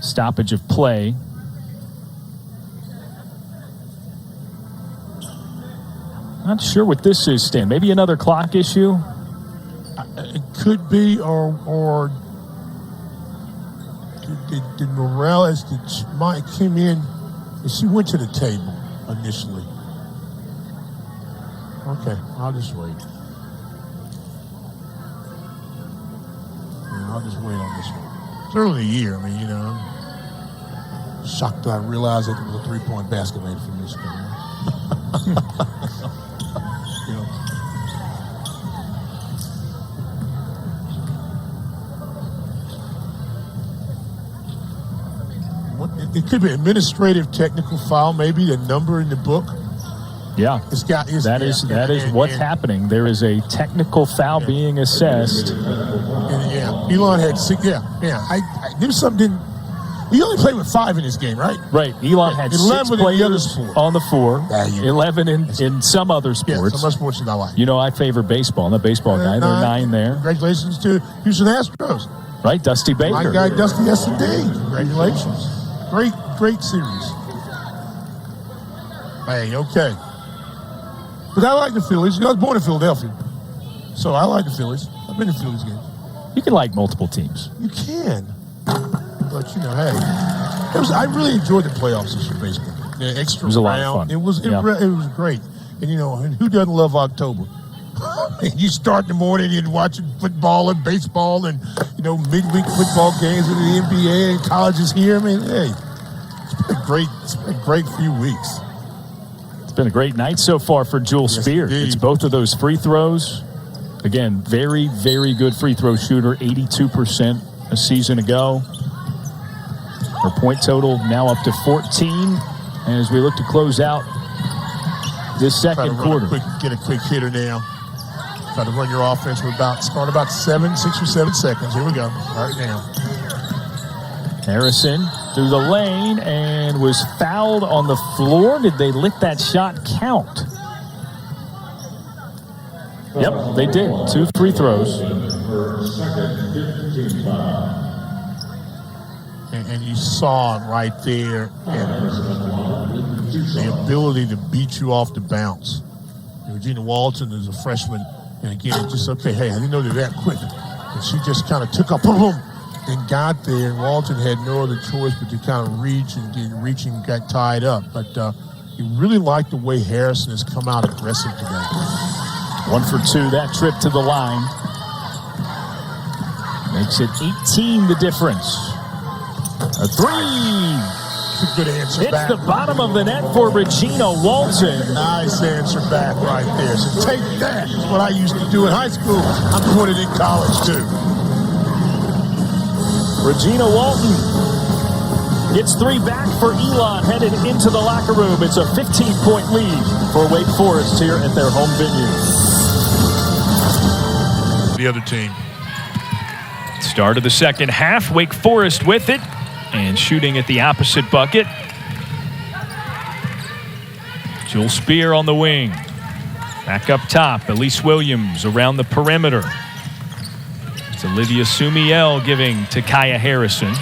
Speaker 1: Stoppage of play. Not sure what this is, Stan. Maybe another clock issue?
Speaker 2: It could be, or did Morales, Mike came in, and she went to the table initially. Okay, I'll just wait. Yeah, I'll just wait on this one. It's early in the year. I mean, I'm shocked that I realized that it was a 3-point basket made from this game. It could be an administrative technical foul, maybe the number in the book.
Speaker 1: Yeah, that is what's happening. There is a technical foul being assessed.
Speaker 2: Elon had 6. There was something. He only played with 5 in this game, right?
Speaker 1: Right. Elon had 6 players on the floor. 11 in some other sports.
Speaker 2: Yeah, some other sports that I like.
Speaker 1: I favor baseball. I'm a baseball guy. There are 9 there.
Speaker 2: Congratulations to Houston Astros.
Speaker 1: Right, Dusty Baker.
Speaker 2: My guy, Dusty, yes indeed. Congratulations. Great series. Hey, okay. But I like the Phillies. I was born in Philadelphia, so I like the Phillies. I've been to Phillies games.
Speaker 1: You can like multiple teams.
Speaker 2: You can. But, hey, I really enjoyed the playoffs this year, baseball. The extra round.
Speaker 1: It was a lot of fun.
Speaker 2: It was great. And, who doesn't love October? You start in the morning and watching football and baseball and, midweek football games with the NBA and colleges here. I mean, hey, it's been a great few weeks.
Speaker 1: It's been a great night so far for Jewel Spear.
Speaker 2: Indeed.
Speaker 1: It's both of those free throws. Again, very, very good free throw shooter, 82% a season ago. Her point total now up to 14 as we look to close out this second quarter.
Speaker 2: Get a quick hitter now. Try to run your offense. Start about 6 or 7 seconds. Here we go. Right now.
Speaker 1: Harrison through the lane and was fouled on the floor. Did they let that shot count? Yep, they did. 2 free throws.
Speaker 2: And you saw it right there. The ability to beat you off the bounce. Regina Walton is a freshman. And again, it's just, okay, hey, I didn't know they're that quick. And she just kind of took up, boom, and got there. And Walton had no other choice but to kind of reach and got tied up. But you really like the way Harrison has come out aggressive today.
Speaker 1: 1 for 2, that trip to the line. Makes it 18 the difference. A 3.
Speaker 2: That's a good answer
Speaker 4: It's
Speaker 2: back.
Speaker 4: the bottom of the net for Regina Walton.
Speaker 2: Nice answer back right there. So take that. That's what I used to do in high school. I'm doing it in college, too.
Speaker 4: Regina Walton gets 3 back for Elon, headed into the locker room. It's a 15-point lead for Wake Forest here at their home venue.
Speaker 2: The other team.
Speaker 1: Start of the second half, Wake Forest with it and shooting at the opposite bucket. Jewel Spear on the wing. Back up top, Elise Williams around the perimeter. It's Olivia Sumiel giving to Kaia Harrison.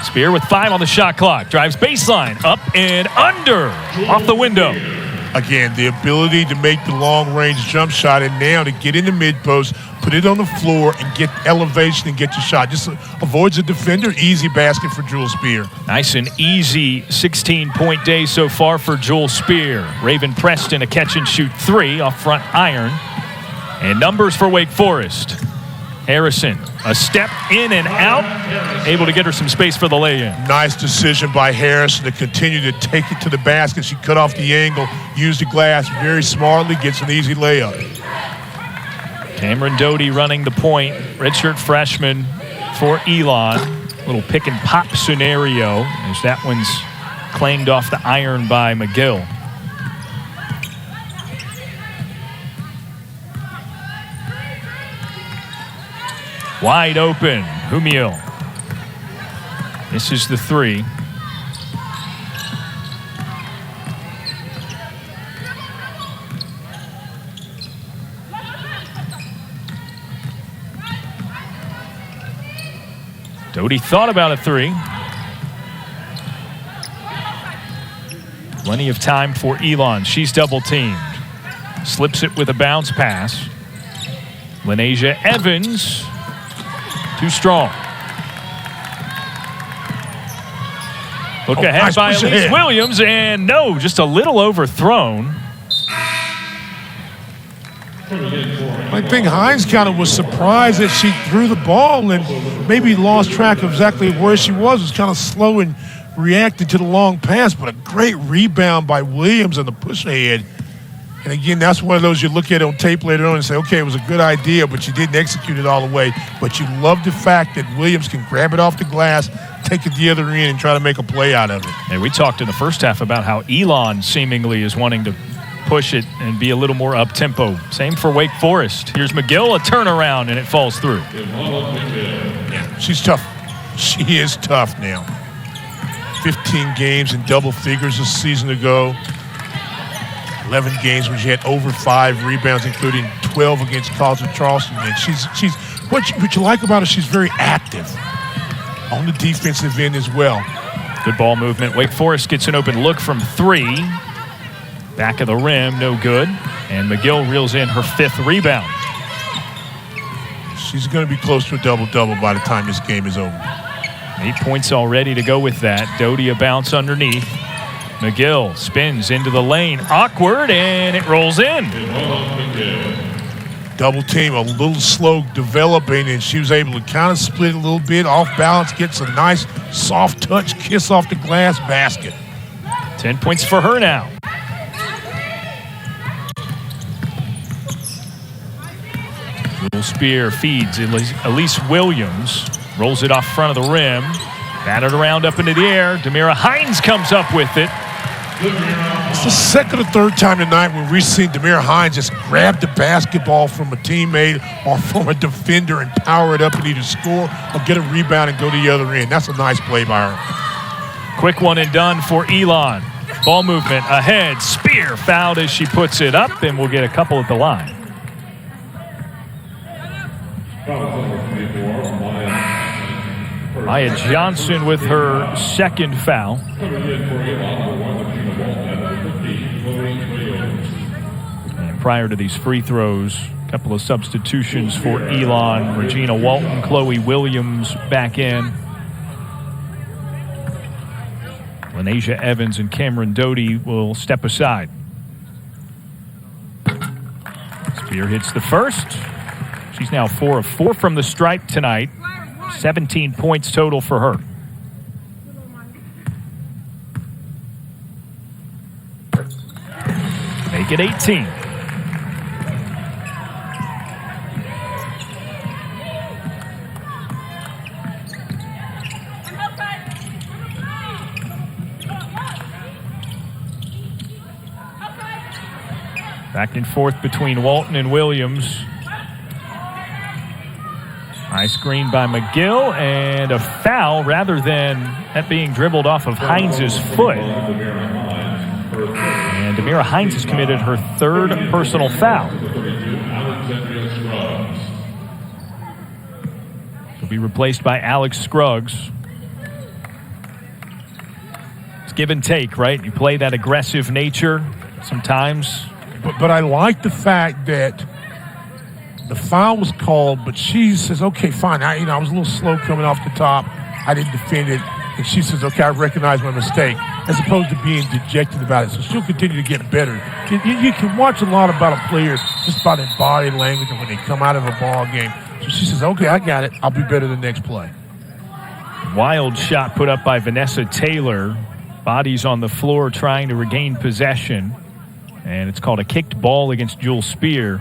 Speaker 1: Spear with 5 on the shot clock. Drives baseline, up and under, off the window.
Speaker 2: Again, the ability to make the long-range jump shot, and now to get in the mid-post, put it on the floor, and get elevation and get your shot. Just avoids a defender. Easy basket for Jewel Spear.
Speaker 1: Nice and easy 16-point day so far for Jewel Spear. Raven Preston a catch-and-shoot 3 off front iron. And numbers for Wake Forest. Harrison, a step in and out, able to get her some space for the lay-in.
Speaker 2: Nice decision by Harrison to continue to take it to the basket. She cut off the angle, used the glass very smartly, gets an easy layup.
Speaker 1: Cameron Doty running the point, redshirt freshman for Elon. Little pick and pop scenario as that one's clanged off the iron by McGill. Wide open, Humiel. This is the 3. Doty thought about a 3. Plenty of time for Elon. She's double teamed. Slips it with a bounce pass. Lenasia Evans. Too strong. Look ahead
Speaker 2: nice
Speaker 1: by
Speaker 2: push
Speaker 1: Elise
Speaker 2: ahead.
Speaker 1: Williams, and no, just a little overthrown.
Speaker 2: I think Hines kind of was surprised that she threw the ball and maybe lost track of exactly where she was kind of slow and reacted to the long pass, but a great rebound by Williams on the push ahead. And again, that's one of those you look at on tape later on and say, okay, it was a good idea, but you didn't execute it all the way. But you love the fact that Williams can grab it off the glass, take it the other end, and try to make a play out of it.
Speaker 1: And we talked in the first half about how Elon seemingly is wanting to push it and be a little more up-tempo. Same for Wake Forest. Here's McGill, a turnaround, and it falls through.
Speaker 2: Yeah, she's tough. She is tough now. 15 games in double figures a season ago. 11 games when she had over 5 rebounds, including 12 against College of Charleston. And she's what you like about her, she's very active on the defensive end as well.
Speaker 1: Good ball movement. Wake Forest gets an open look from 3. Back of the rim, no good. And McGill reels in her 5th rebound.
Speaker 2: She's going to be close to a double-double by the time this game is over.
Speaker 1: 8 points already to go with that. Doty a bounce underneath. McGill spins into the lane. Awkward, and it rolls in.
Speaker 2: Double team, a little slow developing, and she was able to kind of split a little bit, off balance, gets a nice soft touch kiss off the glass basket.
Speaker 1: 10 points for her now. Jewel Spear feeds Elise Williams. Rolls it off front of the rim. Batted around up into the air. Demira Hines comes up with it.
Speaker 2: It's the second or third time tonight when we've seen Demira Hines just grab the basketball from a teammate or from a defender and power it up and either score or get a rebound and go to the other end. That's a nice play by her.
Speaker 1: Quick one and done for Elon. Ball movement ahead. Spear fouled as she puts it up, and we'll get a couple at the line. Maya Johnson with her second foul. And prior to these free throws, a couple of substitutions for Elon. Regina Walton, Chloe Williams back in. Lenasia Evans and Cameron Doty will step aside. Spear hits the first. She's now 4 of 4 from the stripe tonight. 17 points total for her. make it 18. Back and forth between Walton and Williams. Nice screen by McGill, and a foul rather than that being dribbled off of Hines' foot. And Demira Hines has committed her third personal foul. She'll be replaced by Alex Scruggs. It's give and take, right? You play that aggressive nature sometimes.
Speaker 2: But I like the fact that the foul was called, but she says, okay, fine. I was a little slow coming off the top. I didn't defend it. And she says, okay, I recognize my mistake, as opposed to being dejected about it. So she'll continue to get better. You can watch a lot about a player just by their body language and when they come out of a ball game. So she says, okay, I got it. I'll be better the next play.
Speaker 1: Wild shot put up by Vanessa Taylor. Bodies on the floor trying to regain possession. And it's called a kicked ball against Jewel Spear.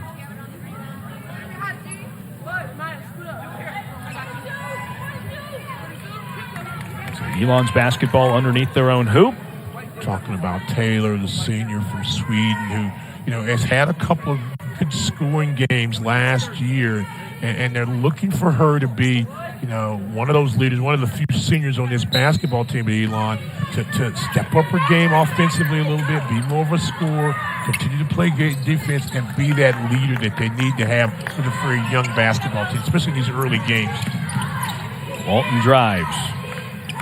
Speaker 1: Elon's basketball underneath their own hoop.
Speaker 2: Talking about Taylor, the senior from Sweden, who, has had a couple of good scoring games last year, and they're looking for her to be, one of those leaders, one of the few seniors on this basketball team at Elon, to step up her game offensively a little bit, be more of a scorer, continue to play defense, and be that leader that they need to have for the very young basketball team, especially in these early games.
Speaker 1: Walton drives.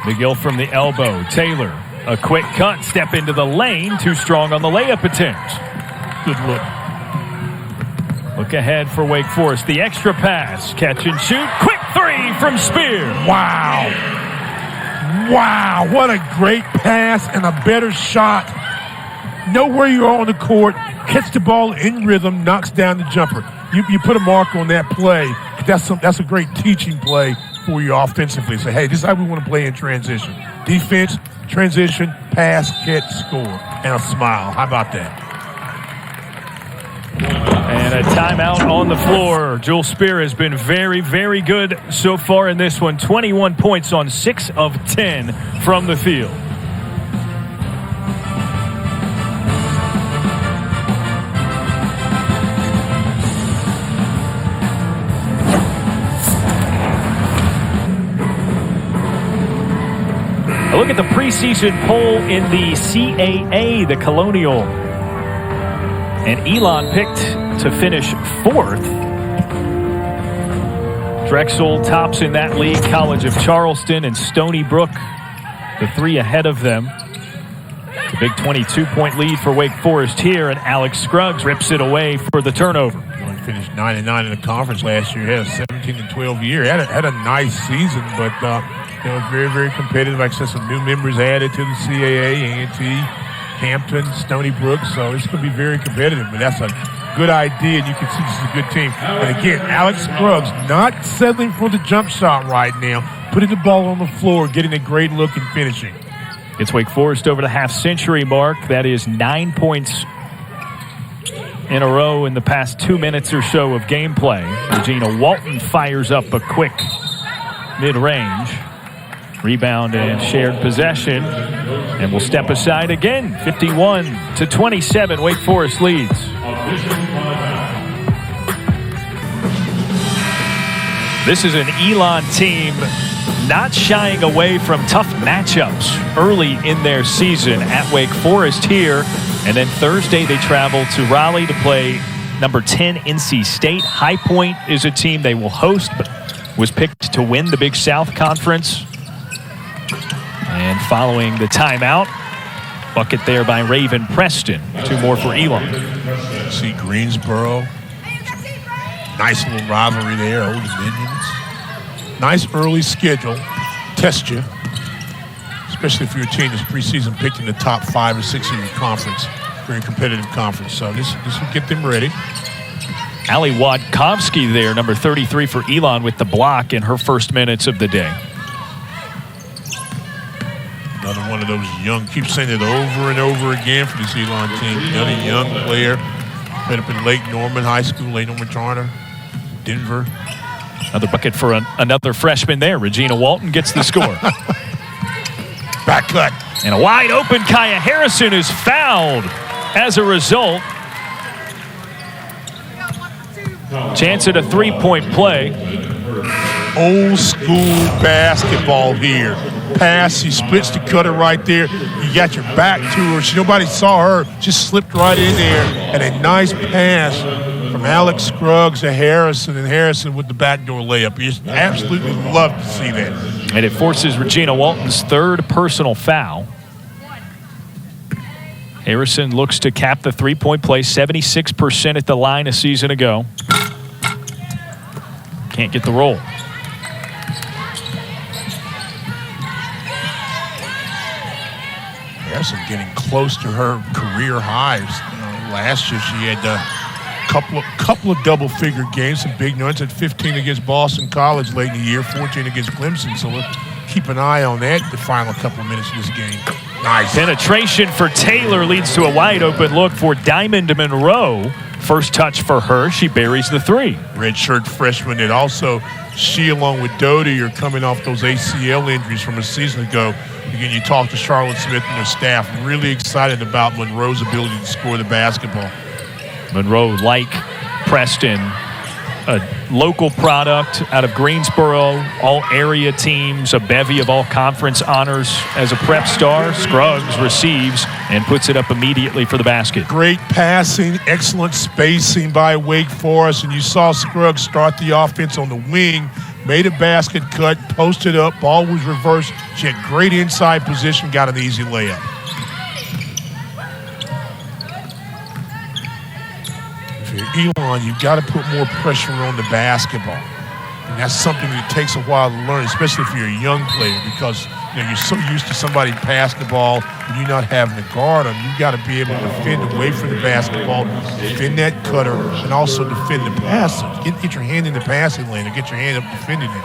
Speaker 1: McGill from the elbow. Taylor, a quick cut, step into the lane. Too strong on the layup attempt.
Speaker 2: Good look.
Speaker 1: Look ahead for Wake Forest. The extra pass. Catch and shoot. Quick three from Spear.
Speaker 2: Wow. Wow. What a great pass and a better shot. Know where you are on the court. Catch the ball in rhythm. Knocks down the jumper. You put a mark on that play. That's a great teaching play for you offensively. Say, hey, this is how we want to play in transition. Defense, transition, pass, catch, score. And a smile. How about that?
Speaker 1: And a timeout on the floor. Jewel Spear has been very, very good so far in this one. 21 points on 6 of 10 from the field. A look at the preseason poll in the CAA, the Colonial. And Elon picked to finish 4th. Drexel tops in that league. College of Charleston and Stony Brook, the 3 ahead of them. It's a big 22-point lead for Wake Forest here, and Alex Scruggs rips it away for the turnover.
Speaker 2: He finished 9-9 in the conference last year. He had a 17-12 year. Had a nice season, but very, very competitive. Like I said, some new members added to the CAA, A&T, Hampton, Stony Brook, so it's going to be very competitive, but that's a good idea, and you can see this is a good team. And again, Alex Scruggs not settling for the jump shot right now, putting the ball on the floor, getting a great look and finishing.
Speaker 1: It's Wake Forest over the half-century mark. That is 9 points in a row in the past 2 minutes or so of gameplay. Regina Walton fires up a quick mid-range. Rebound and shared possession. And we'll step aside again. 51-27, Wake Forest leads. This is an Elon team not shying away from tough matchups early in their season at Wake Forest here. And then Thursday they travel to Raleigh to play number 10 NC State. High Point is a team they will host, but was picked to win the Big South Conference. And following the timeout, bucket there by Raven Preston. 2 more for Elon.
Speaker 2: See Greensboro. Nice little rivalry there, Old Dominions. Nice early schedule. Test you, especially if you're a team that's preseason picked in the top 5 or 6 in your conference. Very competitive conference, so this will get them ready.
Speaker 1: Ali Wadkowski there, number 33 for Elon with the block in her first minutes of the day.
Speaker 2: Another one of those young, keep saying it over and over again for this Elon team. Another young player. Played up in Lake Norman High School, Lake Norman Charter, Denver.
Speaker 1: Another bucket for another freshman there. Regina Walton gets the score.
Speaker 2: Back cut.
Speaker 1: And a wide open Kaia Harrison is fouled as a result. Chance at a three-point play.
Speaker 2: Old school basketball here. Pass, she splits the cutter right there. You got your back to her. Nobody saw her. Just slipped right in there. And a nice pass from Alex Scruggs to Harrison, and Harrison with the backdoor layup. You just absolutely love to see that.
Speaker 1: And it forces Regina Walton's third personal foul. Harrison looks to cap the three-point play, 76% at the line a season ago. Can't get the roll.
Speaker 2: Harrison getting close to her career highs. Last year she had a couple of double-figure games, some big numbers, at 15 against Boston College late in the year, 14 against Clemson. So we'll keep an eye on that the final couple of minutes of this game. Nice.
Speaker 1: Penetration for Taylor leads to a wide-open look for Diamond Monroe. First touch for her. She buries the three.
Speaker 2: Redshirt freshman that also, she along with Doty are coming off those ACL injuries from a season ago. Again, you talk to Charlotte Smith and their staff, really excited about Monroe's ability to score the basketball.
Speaker 1: Monroe, like Preston, a local product out of Greensboro, all area teams, a bevy of all conference honors as a prep star. Scruggs receives and puts it up immediately for the basket.
Speaker 2: Great passing, excellent spacing by Wake Forest, and you saw Scruggs start the offense on the wing, made a basket cut, posted up, ball was reversed. She had great inside position, got an easy layup. If you're Elon, you've got to put more pressure on the basketball. And that's something that takes a while to learn, especially if you're a young player, because you're so used to somebody passing the ball and you not having to guard them. You've got to be able to defend away from the basketball, defend that cutter, and also defend the passer. Get your hand in the passing lane or get your hand up defending it.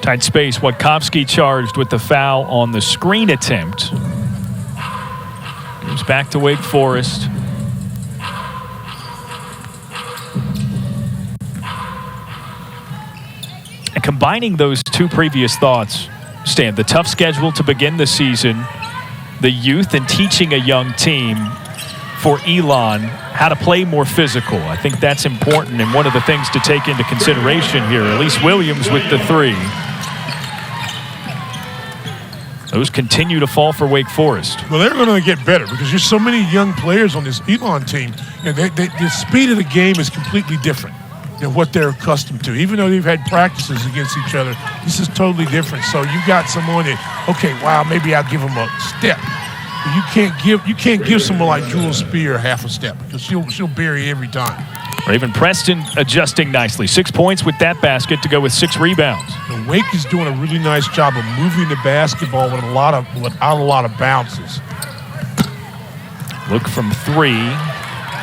Speaker 1: Tight space. Wachowski charged with the foul on the screen attempt. Goes back to Wake Forest. And combining those two previous thoughts, Stan, the tough schedule to begin the season, the youth and teaching a young team for Elon how to play more physical. I think that's important and one of the things to take into consideration here. Elise Williams with the three. Those continue to fall for Wake Forest.
Speaker 2: Well, they're going to get better because there's so many young players on this Elon team. And the speed of the game is completely different than what they're accustomed to. Even though they've had practices against each other, this is totally different. So you got someone that, okay, wow, maybe I'll give them a step. But you can't give someone like Jewel Spear half a step because she'll bury every time.
Speaker 1: Raven Preston adjusting nicely. 6 points with that basket to go with 6 rebounds.
Speaker 2: The Wake is doing a really nice job of moving the basketball without a lot of bounces.
Speaker 1: Look from three.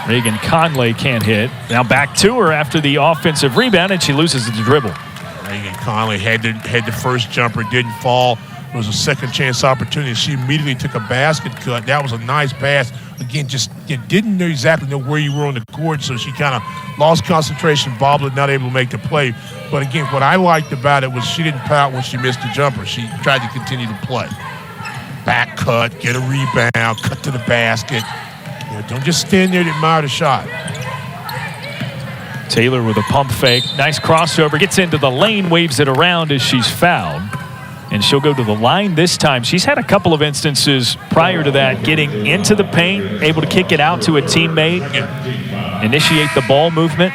Speaker 1: Reagan Conley can't hit. Now back to her after the offensive rebound, and she loses the dribble.
Speaker 2: Reagan Conley had the first jumper, didn't fall. It was a second chance opportunity. She immediately took a basket cut. That was a nice pass. Again, just didn't exactly know where you were on the court, so she kind of lost concentration, bobbled, not able to make the play. But again, what I liked about it was she didn't pout when she missed the jumper. She tried to continue to play. Back cut, get a rebound, cut to the basket. Don't just stand there and admire the shot.
Speaker 1: Taylor with a pump fake. Nice crossover. Gets into the lane, waves it around as she's fouled. And she'll go to the line this time. She's had a couple of instances prior to that getting into the paint, able to kick it out to a teammate, initiate the ball movement.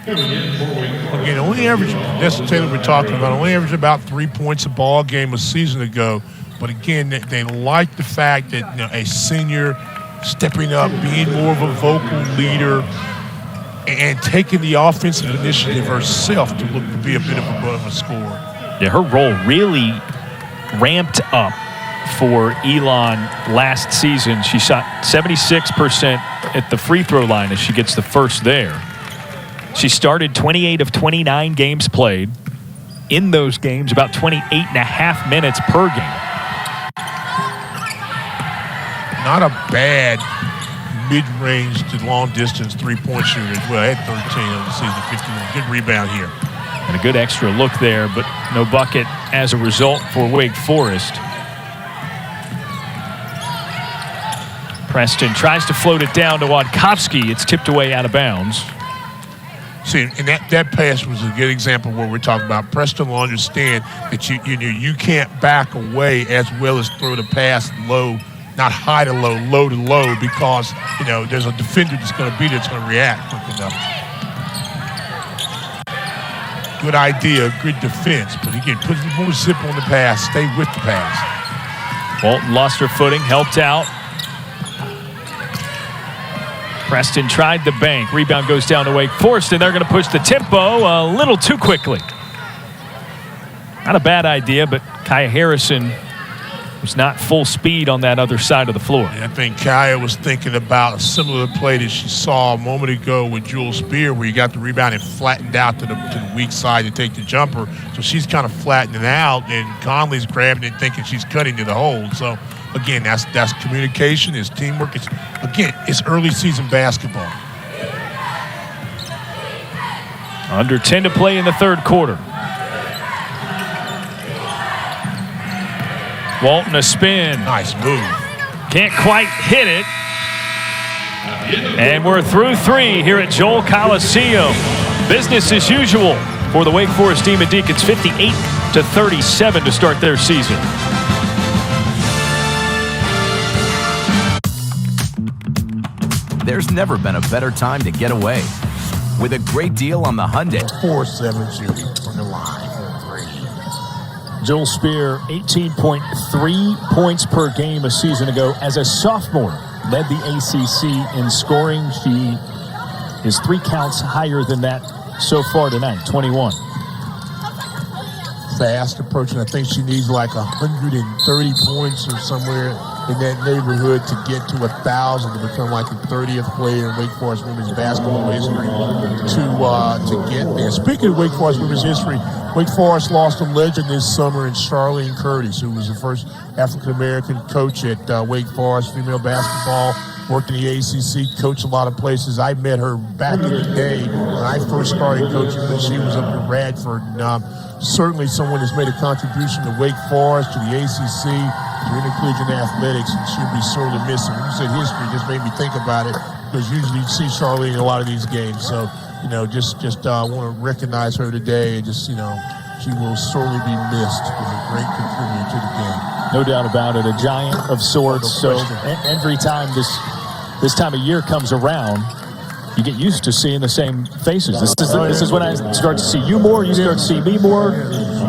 Speaker 2: Again, only average, that's Taylor we're talking about, only averaged about 3 points a ball game a season ago. But again, they like the fact that a senior stepping up, being more of a vocal leader, and taking the offensive initiative herself to look to be a bit of a scorer.
Speaker 1: Yeah, her role really ramped up for Elon last season. She shot 76% at the free throw line as she gets the first there. She started 28 of 29 games played. in those games, about 28.5 minutes per game.
Speaker 2: Not a bad mid-range to long-distance three-point shooter as well. I had 13 on the season, 51. Good rebound here.
Speaker 1: And a good extra look there, but no bucket as a result for Wake Forest. Preston tries to float it down to Wadkowski. It's tipped away out of bounds.
Speaker 2: See, and that pass was a good example of what we're talking about. Preston will understand that you can't back away as well as throw the pass low, not high to low, low to low, because, there's a defender that's going to be there that's going to react quick enough. Good idea, good defense, but again, put more zip on the pass, stay with the pass.
Speaker 1: Walton lost her footing, helped out. Preston tried the bank. Rebound goes down to Wake Forest, and they're going to push the tempo a little too quickly. Not a bad idea, but Kaia Harrison was not full speed on that other side of the floor.
Speaker 2: I think Kaia was thinking about a similar play that she saw a moment ago with Jewel Spear, where you got the rebound and flattened out to the weak side to take the jumper. So she's kind of flattening out, and Conley's grabbing it thinking she's cutting to the hole. So, again, that's communication, it's teamwork. It's early season basketball.
Speaker 1: Under 10 to play in the third quarter. Walton a spin.
Speaker 2: Nice move.
Speaker 1: Can't quite hit it. And we're through three here at Joel Coliseum. Business as usual for the Wake Forest Demon Deacons, 58-37 to start their season.
Speaker 5: There's never been a better time to get away. With a great deal on the Hyundai.
Speaker 2: 4-7 shooting from the line.
Speaker 4: Joel Spear, 18.3 points per game a season ago as a sophomore. Led the ACC in scoring. She is 3 counts higher than that so far tonight, 21.
Speaker 2: Fast approaching. I think she needs like 130 points or somewhere in that neighborhood to get to 1,000 to become like the 30th player in Wake Forest women's basketball history to get there. Speaking of Wake Forest women's history, Wake Forest lost a legend this summer in Charlene Curtis, who was the first African-American coach at Wake Forest female basketball. Worked in the ACC, coached a lot of places. I met her back in the day when I first started coaching when she was up in Radford. And, certainly someone that's made a contribution to Wake Forest, to the ACC, to intercollegiate athletics, and she'll be sorely missed. When you said history, it just made me think about it, because usually you see Charlene in a lot of these games. So, just want to recognize her today, and she will sorely be missed as a great contributor to the game.
Speaker 4: No doubt about it, a giant of sorts.
Speaker 2: No
Speaker 4: so every time this time of year comes around, you get used to seeing the same faces. This is when I start to see you more, you start to see me more.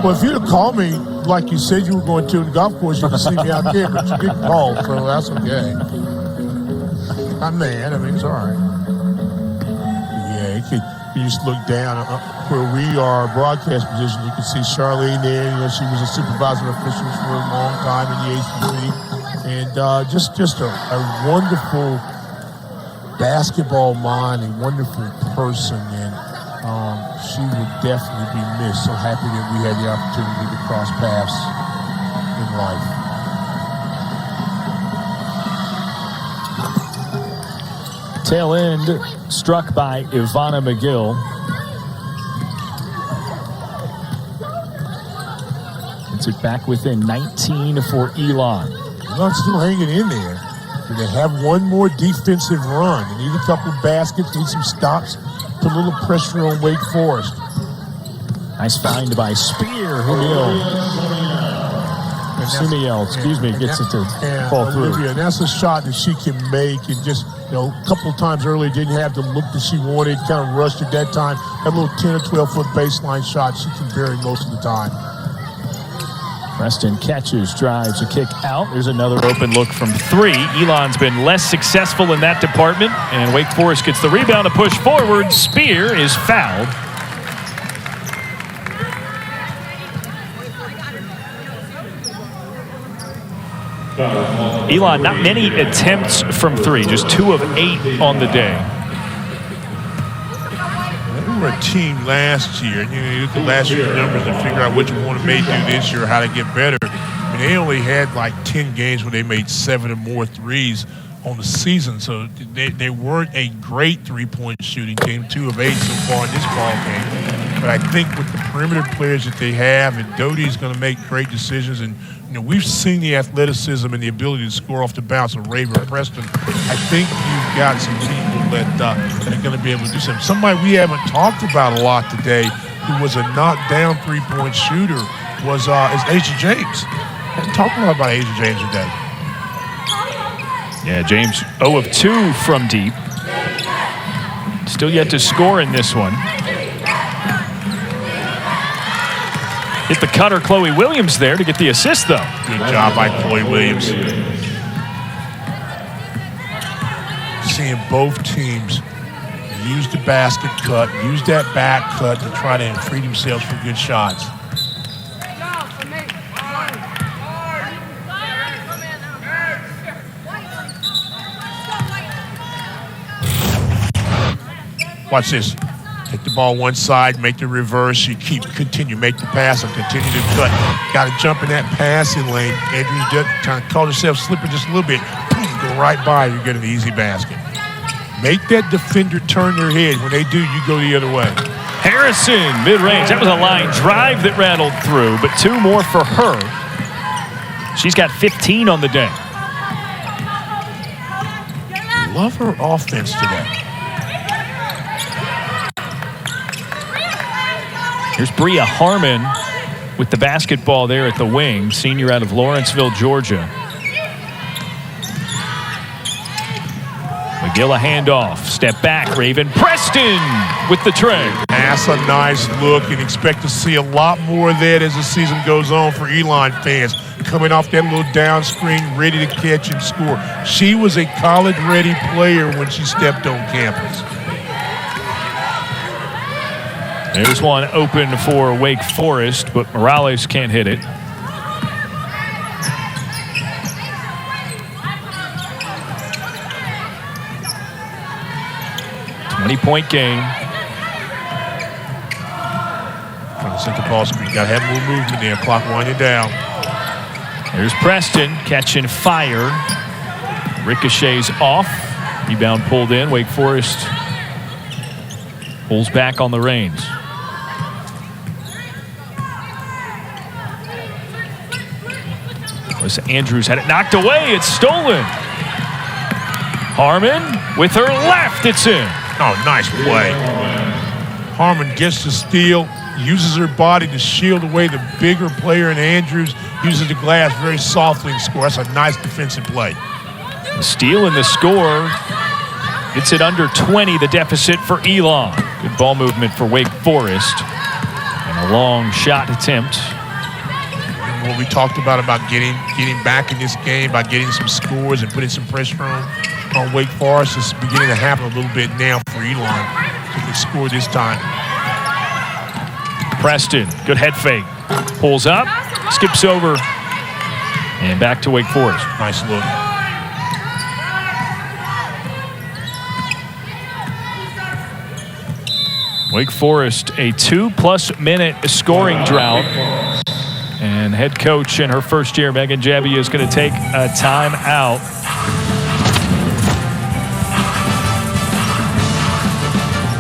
Speaker 2: Well, if you'd have called me like you said you were going to in the golf course, you could see me out there, but you didn't call, so that's okay. I'm mad. It's all right. Yeah, you just look down where we are, broadcast position, you can see Charlene there. She was a supervisor official for a long time in the ACC. And just a wonderful basketball mind, a wonderful person, and she would definitely be missed. So happy that we had the opportunity to cross paths in life.
Speaker 4: Tail end struck by Ivana McGill. It's it back within 19 for Elon.
Speaker 2: Elon's still hanging in there. They have one more defensive run. They need a couple baskets, need some stops, put a little pressure on Wake Forest.
Speaker 4: Nice find by Spear, gets it to fall through.
Speaker 2: Olivia, and that's a shot that she can make, and just, a couple of times earlier didn't have the look that she wanted, kind of rushed at that time. That little 10 or 12-foot baseline shot she can vary most of the time.
Speaker 4: Preston catches, drives, a kick out.
Speaker 1: There's another open look from three. Elon's been less successful in that department, and Wake Forest gets the rebound to push forward. Spear is fouled. Elon, not many attempts from three, just 2 of 8 on the day.
Speaker 2: were a team last year, and you look at last year's numbers and figure out what you want to make do this year, how to get better. I mean, they only had like 10 games where they made 7 or more threes on the season, so they weren't a great three-point shooting team, 2 of 8 so far in this ball game. But I think with the perimeter players that they have, and Doty's going to make great decisions, and we've seen the athleticism and the ability to score off the bounce of Raven Preston. I think you've got some people that are going to be able to do something. Somebody we haven't talked about a lot today, who was a knockdown three-point shooter, is Asia James. I haven't talked a lot about Asia James today.
Speaker 1: Yeah, James 0 of 2 from deep. Still yet to score in this one. Hit the cutter, Chloe Williams there to get the assist, though.
Speaker 2: Good job by Chloe Williams. Seeing both teams use the basket cut, use that back cut to try to free themselves for good shots. Watch this. Take the ball one side, make the reverse. You continue, make the pass and continue to cut. Got to jump in that passing lane. Andrews just trying to call herself slipping just a little bit. Boom, go right by, you get an easy basket. Make that defender turn their head. When they do, you go the other way.
Speaker 1: Harrison, mid-range. That was a line drive that rattled through, but 2 more for her. She's got 15 on the day.
Speaker 2: Love her offense today.
Speaker 1: Here's Bria Harmon with the basketball there at the wing, senior out of Lawrenceville, Georgia. McGill a handoff, step back, Raven Preston with the tray.
Speaker 2: That's a nice look, and expect to see a lot more of that as the season goes on for Elon fans. Coming off that little down screen, ready to catch and score. She was a college-ready player when she stepped on campus.
Speaker 1: There's one open for Wake Forest, but Morales can't hit it. Point game.
Speaker 2: From the center ball screen, got to have more movement there. Clock winding down.
Speaker 1: There's Preston catching fire. Ricochets off. Rebound pulled in. Wake Forest pulls back on the reins. Alyssa Andrews had it knocked away. It's stolen. Harmon with her left. It's in.
Speaker 2: Oh, nice play. Harmon gets the steal, uses her body to shield away the bigger player, and Andrews uses the glass very softly and scores. That's a nice defensive play.
Speaker 1: The steal and the score. It's at under 20, the deficit for Elon. Good ball movement for Wake Forest. And a long shot attempt.
Speaker 2: What we talked about getting back in this game, about getting some scores and putting some pressure on Wake Forest is beginning to happen a little bit now for Elon. So they score this time.
Speaker 1: Preston, good head fake. Pulls up, skips over, and back to Wake Forest.
Speaker 2: Nice look.
Speaker 1: Wake Forest, a 2+ minute scoring drought. And head coach in her first year, Megan Jebbia, is going to take a timeout.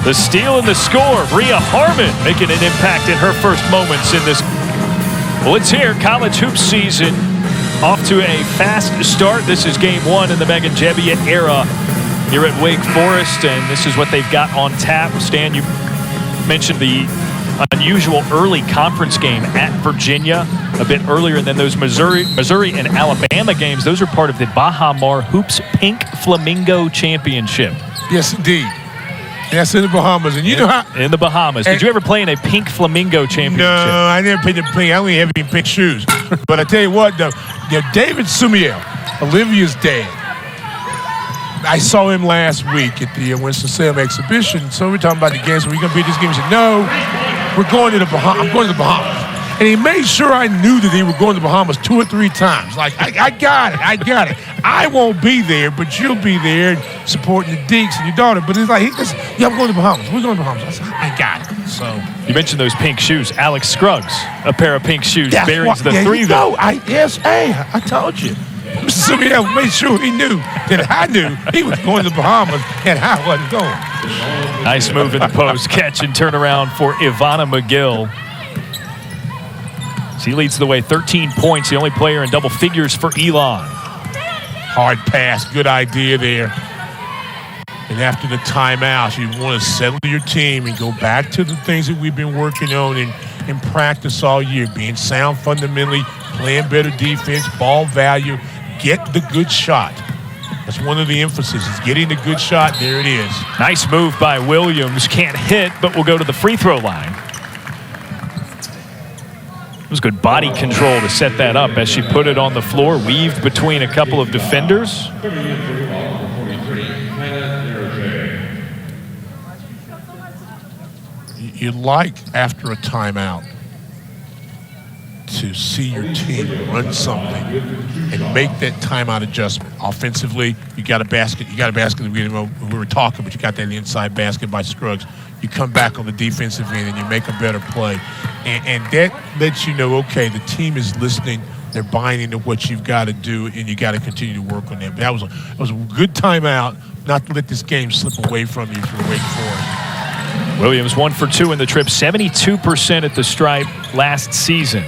Speaker 1: The steal and the score. Bria Harmon making an impact in her first moments in this. Well, it's here. College hoops season off to a fast start. This is game 1 in the Megan Jebbia era here at Wake Forest, and this is what they've got on tap. Stan, you mentioned the unusual early conference game at Virginia a bit earlier, and then those Missouri and Alabama games. Those are part of the Baha Mar Hoops Pink Flamingo Championship.
Speaker 2: Yes, indeed. Yes, in the Bahamas. And you know how...
Speaker 1: In the Bahamas. Did you ever play in a Pink Flamingo Championship?
Speaker 2: No, I never played the pink. I only have any pink shoes. But I tell you what, though, David Sumiel, Olivia's dad, I saw him last week at the Winston-Salem exhibition. So we're talking about the games. Are we going to beat this game? He said, no, we're going to the Bahamas. I'm going to the Bahamas. And he made sure I knew that they were going to Bahamas 2 or 3 times. Like, I got it. I won't be there, but you'll be there supporting the Deacs and your daughter. But it's like, yeah, I'm going to Bahamas. We're going to Bahamas. I said, I got it. So
Speaker 1: you mentioned those pink shoes. Alex Scruggs, a pair of pink shoes, bearings the 3.
Speaker 2: I told you. Mr. Silvio made sure he knew that I knew he was going to the Bahamas and I wasn't going.
Speaker 1: Nice move in the post. Catch and turn around for Ivana McGill. She leads the way, 13 points, the only player in double figures for Elon.
Speaker 2: Hard pass, good idea there. And after the timeout, you want to settle your team and go back to the things that we've been working on in practice all year. Being sound fundamentally, playing better defense, ball value, get the good shot. That's one of the emphases, is getting the good shot. There it is.
Speaker 1: Nice move by Williams. Can't hit, but will go to the free throw line. It was good body control to set that up as she put it on the floor, weaved between a couple of defenders.
Speaker 2: You like, after a timeout, to see your team run something and make that timeout adjustment. Offensively, you got a basket. We were talking, but you got that inside basket by Scruggs. You come back on the defensive end and you make a better play. And that lets you know, okay, the team is listening. They're buying into what you've got to do, and you got to continue to work on that. But that was a good timeout, not to let this game slip away from you for Wake Forest.
Speaker 1: Williams 1 for 2 in the trip, 72% at the stripe last season.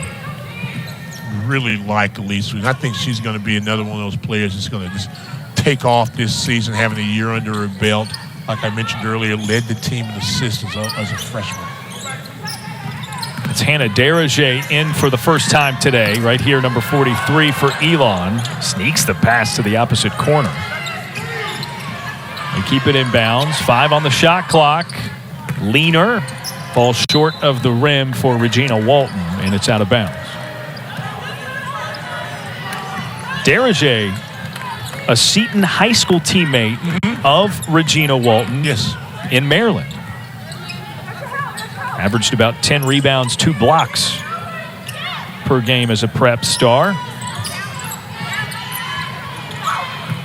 Speaker 2: Really like Alyssa. I think she's going to be another one of those players that's going to just take off this season, having a year under her belt. Like I mentioned earlier, led the team in assists as a freshman.
Speaker 1: It's Hannah Deraje in for the first time today. Right here, number 43 for Elon. Sneaks the pass to the opposite corner. They keep it in bounds. 5 on the shot clock. Leaner falls short of the rim for Regina Walton, and it's out of bounds. Deraje, a Seton High School teammate of Regina Walton in Maryland. Averaged about 10 rebounds, 2 blocks per game as a prep star.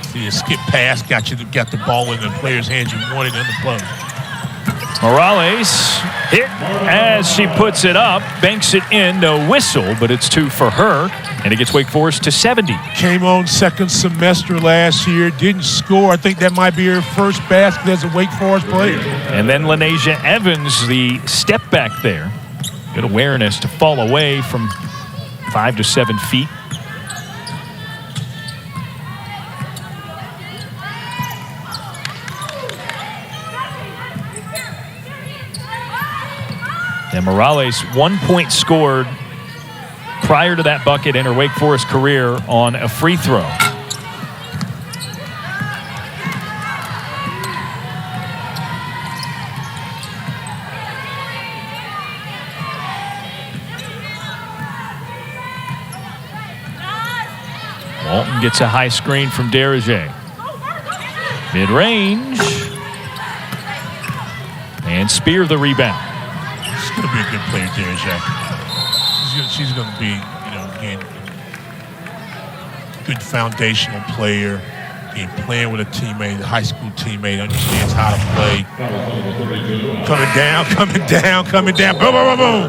Speaker 2: See a skip pass, got the ball in the player's hands you wanted in the post.
Speaker 1: Morales hit as she puts it up, banks it in, no whistle, but it's 2 for her, and it gets Wake Forest to 70.
Speaker 2: Came on second semester last year, didn't score. I think that might be her first basket as a Wake Forest player.
Speaker 1: And then Lanesia Evans, the step back there. Good awareness to fall away from 5 to 7 feet. And Morales, 1 point scored prior to that bucket in her Wake Forest career on a free throw. Walton gets a high screen from Deraje. Mid-range. And Spear the rebound.
Speaker 2: She's going to be a good player, Deraje. She's going to be, again, good foundational player. Again, playing with a teammate, a high school teammate, understands how to play. Coming down. Boom, boom, boom, boom.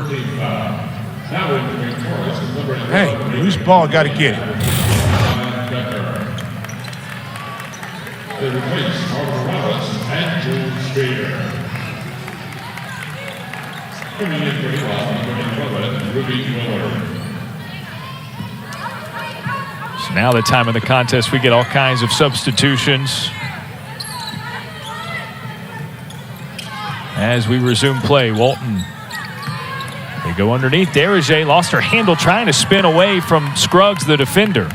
Speaker 2: Hey, loose ball, got to get it.
Speaker 3: They replace Marvin Roberts and Jules Strader. Coming in for Elon, Ruby Miller.
Speaker 1: So now the time of the contest, we get all kinds of substitutions. As we resume play, Walton. They go underneath. Deraje lost her handle trying to spin away from Scruggs, the defender.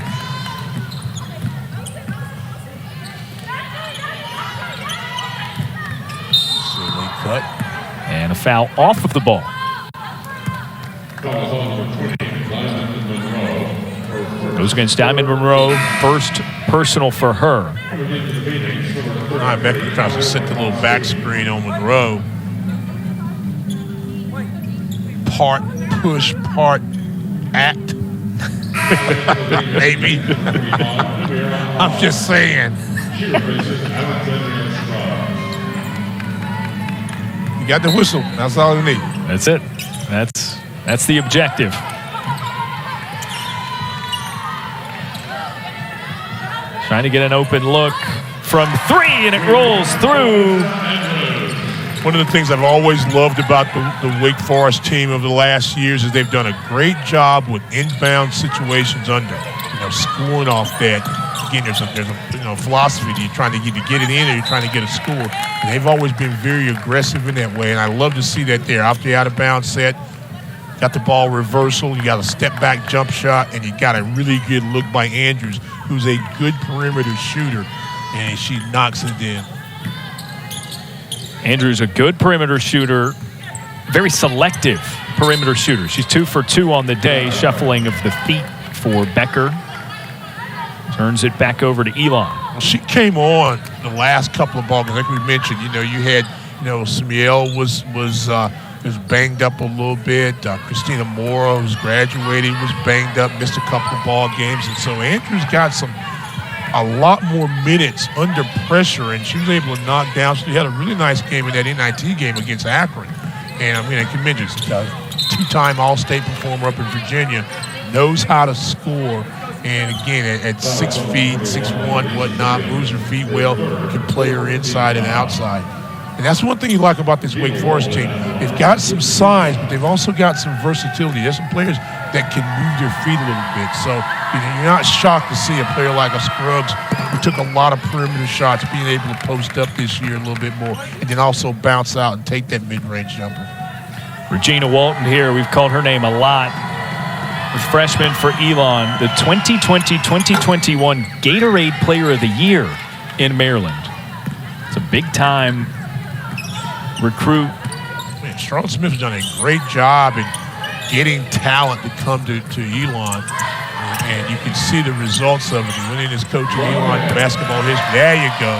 Speaker 2: Cut.
Speaker 1: And a foul off of the ball. Goes against Diamond Monroe. First personal for her.
Speaker 2: Becker tries to set the little back screen on Monroe. part push, part act. Maybe. I'm just saying. You got the whistle. That's all you need.
Speaker 1: That's it. That's the objective. Trying to get an open look from 3, and it rolls through.
Speaker 2: One of the things I've always loved about the Wake Forest team over the last years is they've done a great job with inbound situations under, scoring off that. Again, there's a philosophy. You're trying to either get it in or you're trying to get a score. And they've always been very aggressive in that way, and I love to see that there. After the out-of-bounds set, got the ball reversal, you got a step-back jump shot, and you got a really good look by Andrews, who's a good perimeter shooter, and she knocks it in.
Speaker 1: Andrews, a good perimeter shooter, very selective perimeter shooter. She's 2 for 2 on the day, shuffling of the feet for Becker. Turns it back over to Elon.
Speaker 2: Well, she came on the last couple of ball games, like we mentioned. You had, Samuel was banged up a little bit. Christina Mora, who's graduated, was banged up, missed a couple of ball games, and so Andrews got a lot more minutes under pressure, and she was able to knock down. She had a really nice game in that NIT game against Akron. And I can mention, two-time All-State performer up in Virginia, knows how to score. And again, at 6 feet, 6'1", whatnot, moves her feet well, can play her inside and outside. And that's one thing you like about this Wake Forest team. They've got some size, but they've also got some versatility. There's some players that can move their feet a little bit. So you're not shocked to see a player like a Scruggs who took a lot of perimeter shots, being able to post up this year a little bit more, and then also bounce out and take that mid-range jumper.
Speaker 1: Regina Walton here. We've called her name a lot. The freshman for Elon, the 2020-2021 Gatorade Player of the Year in Maryland. It's a big-time recruit.
Speaker 2: Man, Charlotte Smith has done a great job in getting talent to come to Elon, and you can see the results of it. Winning as coach of Elon basketball history. There you go.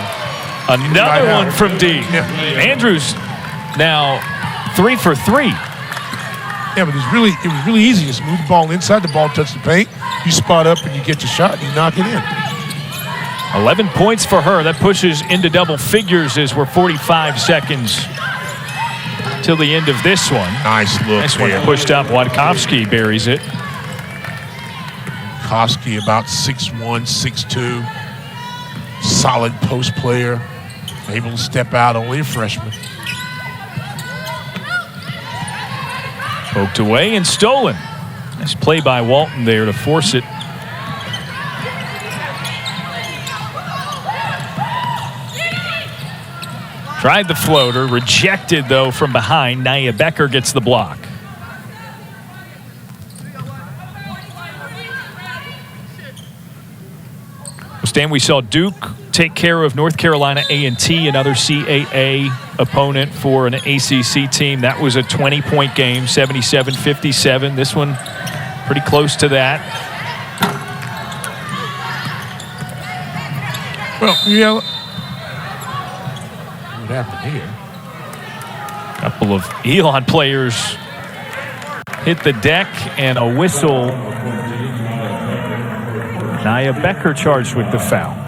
Speaker 1: Another one from D.
Speaker 2: Yeah.
Speaker 1: Andrews now 3 for 3.
Speaker 2: Yeah, but it was really easy. Just move the ball inside, the ball touch the paint, you spot up and you get your shot and you knock it in.
Speaker 1: 11 points for her. That pushes into double figures as we're 45 seconds till the end of this one.
Speaker 2: Nice look.
Speaker 1: Nice one pushed up. Wadkowski buries it.
Speaker 2: Wadkowski about 6'1", 6'2", solid post player, able to step out, only a freshman.
Speaker 1: Poked away and stolen. Nice play by Walton there to force it. Tried the floater, rejected though from behind. Nia Becker gets the block. Stan, we saw Duke take care of North Carolina A&T, another CAA opponent for an ACC team. That was a 20-point game, 77-57. This one pretty close to that.
Speaker 2: Well, yeah. What happened here?
Speaker 1: A couple of Elon players hit the deck and a whistle. Nia Becker charged with the foul.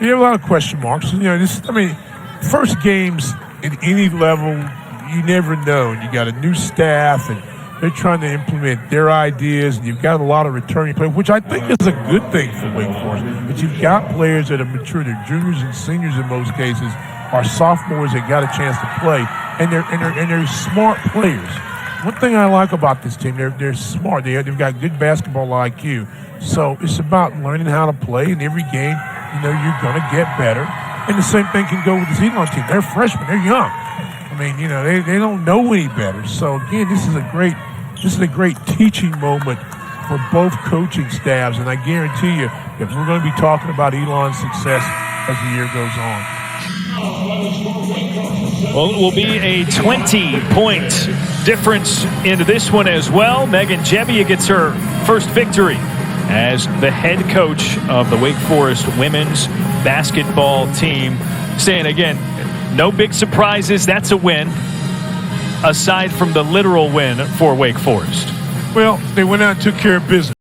Speaker 2: You have a lot of question marks. First games at any level, you never know. You got a new staff, and they're trying to implement their ideas, and you've got a lot of returning players, which I think is a good thing for Wake Forest. But you've got players that are mature. They're juniors and seniors in most cases, are sophomores that got a chance to play, and they're smart players. One thing I like about this team, they're smart. They've got good basketball IQ. So it's about learning how to play. In every game, you're going to get better. And the same thing can go with the Elon team. They're freshmen. They're young. They don't know any better. So again, this is a great teaching moment for both coaching staffs. And I guarantee you, if we're going to be talking about Elon's success as the year goes on.
Speaker 1: Well, it will be a 20-point difference into this one as well. Megan Jebbia gets her first victory as the head coach of the Wake Forest women's basketball team. Saying again, no big surprises. That's a win. aside from the literal win for Wake Forest?
Speaker 2: Well, they went out and took care of business.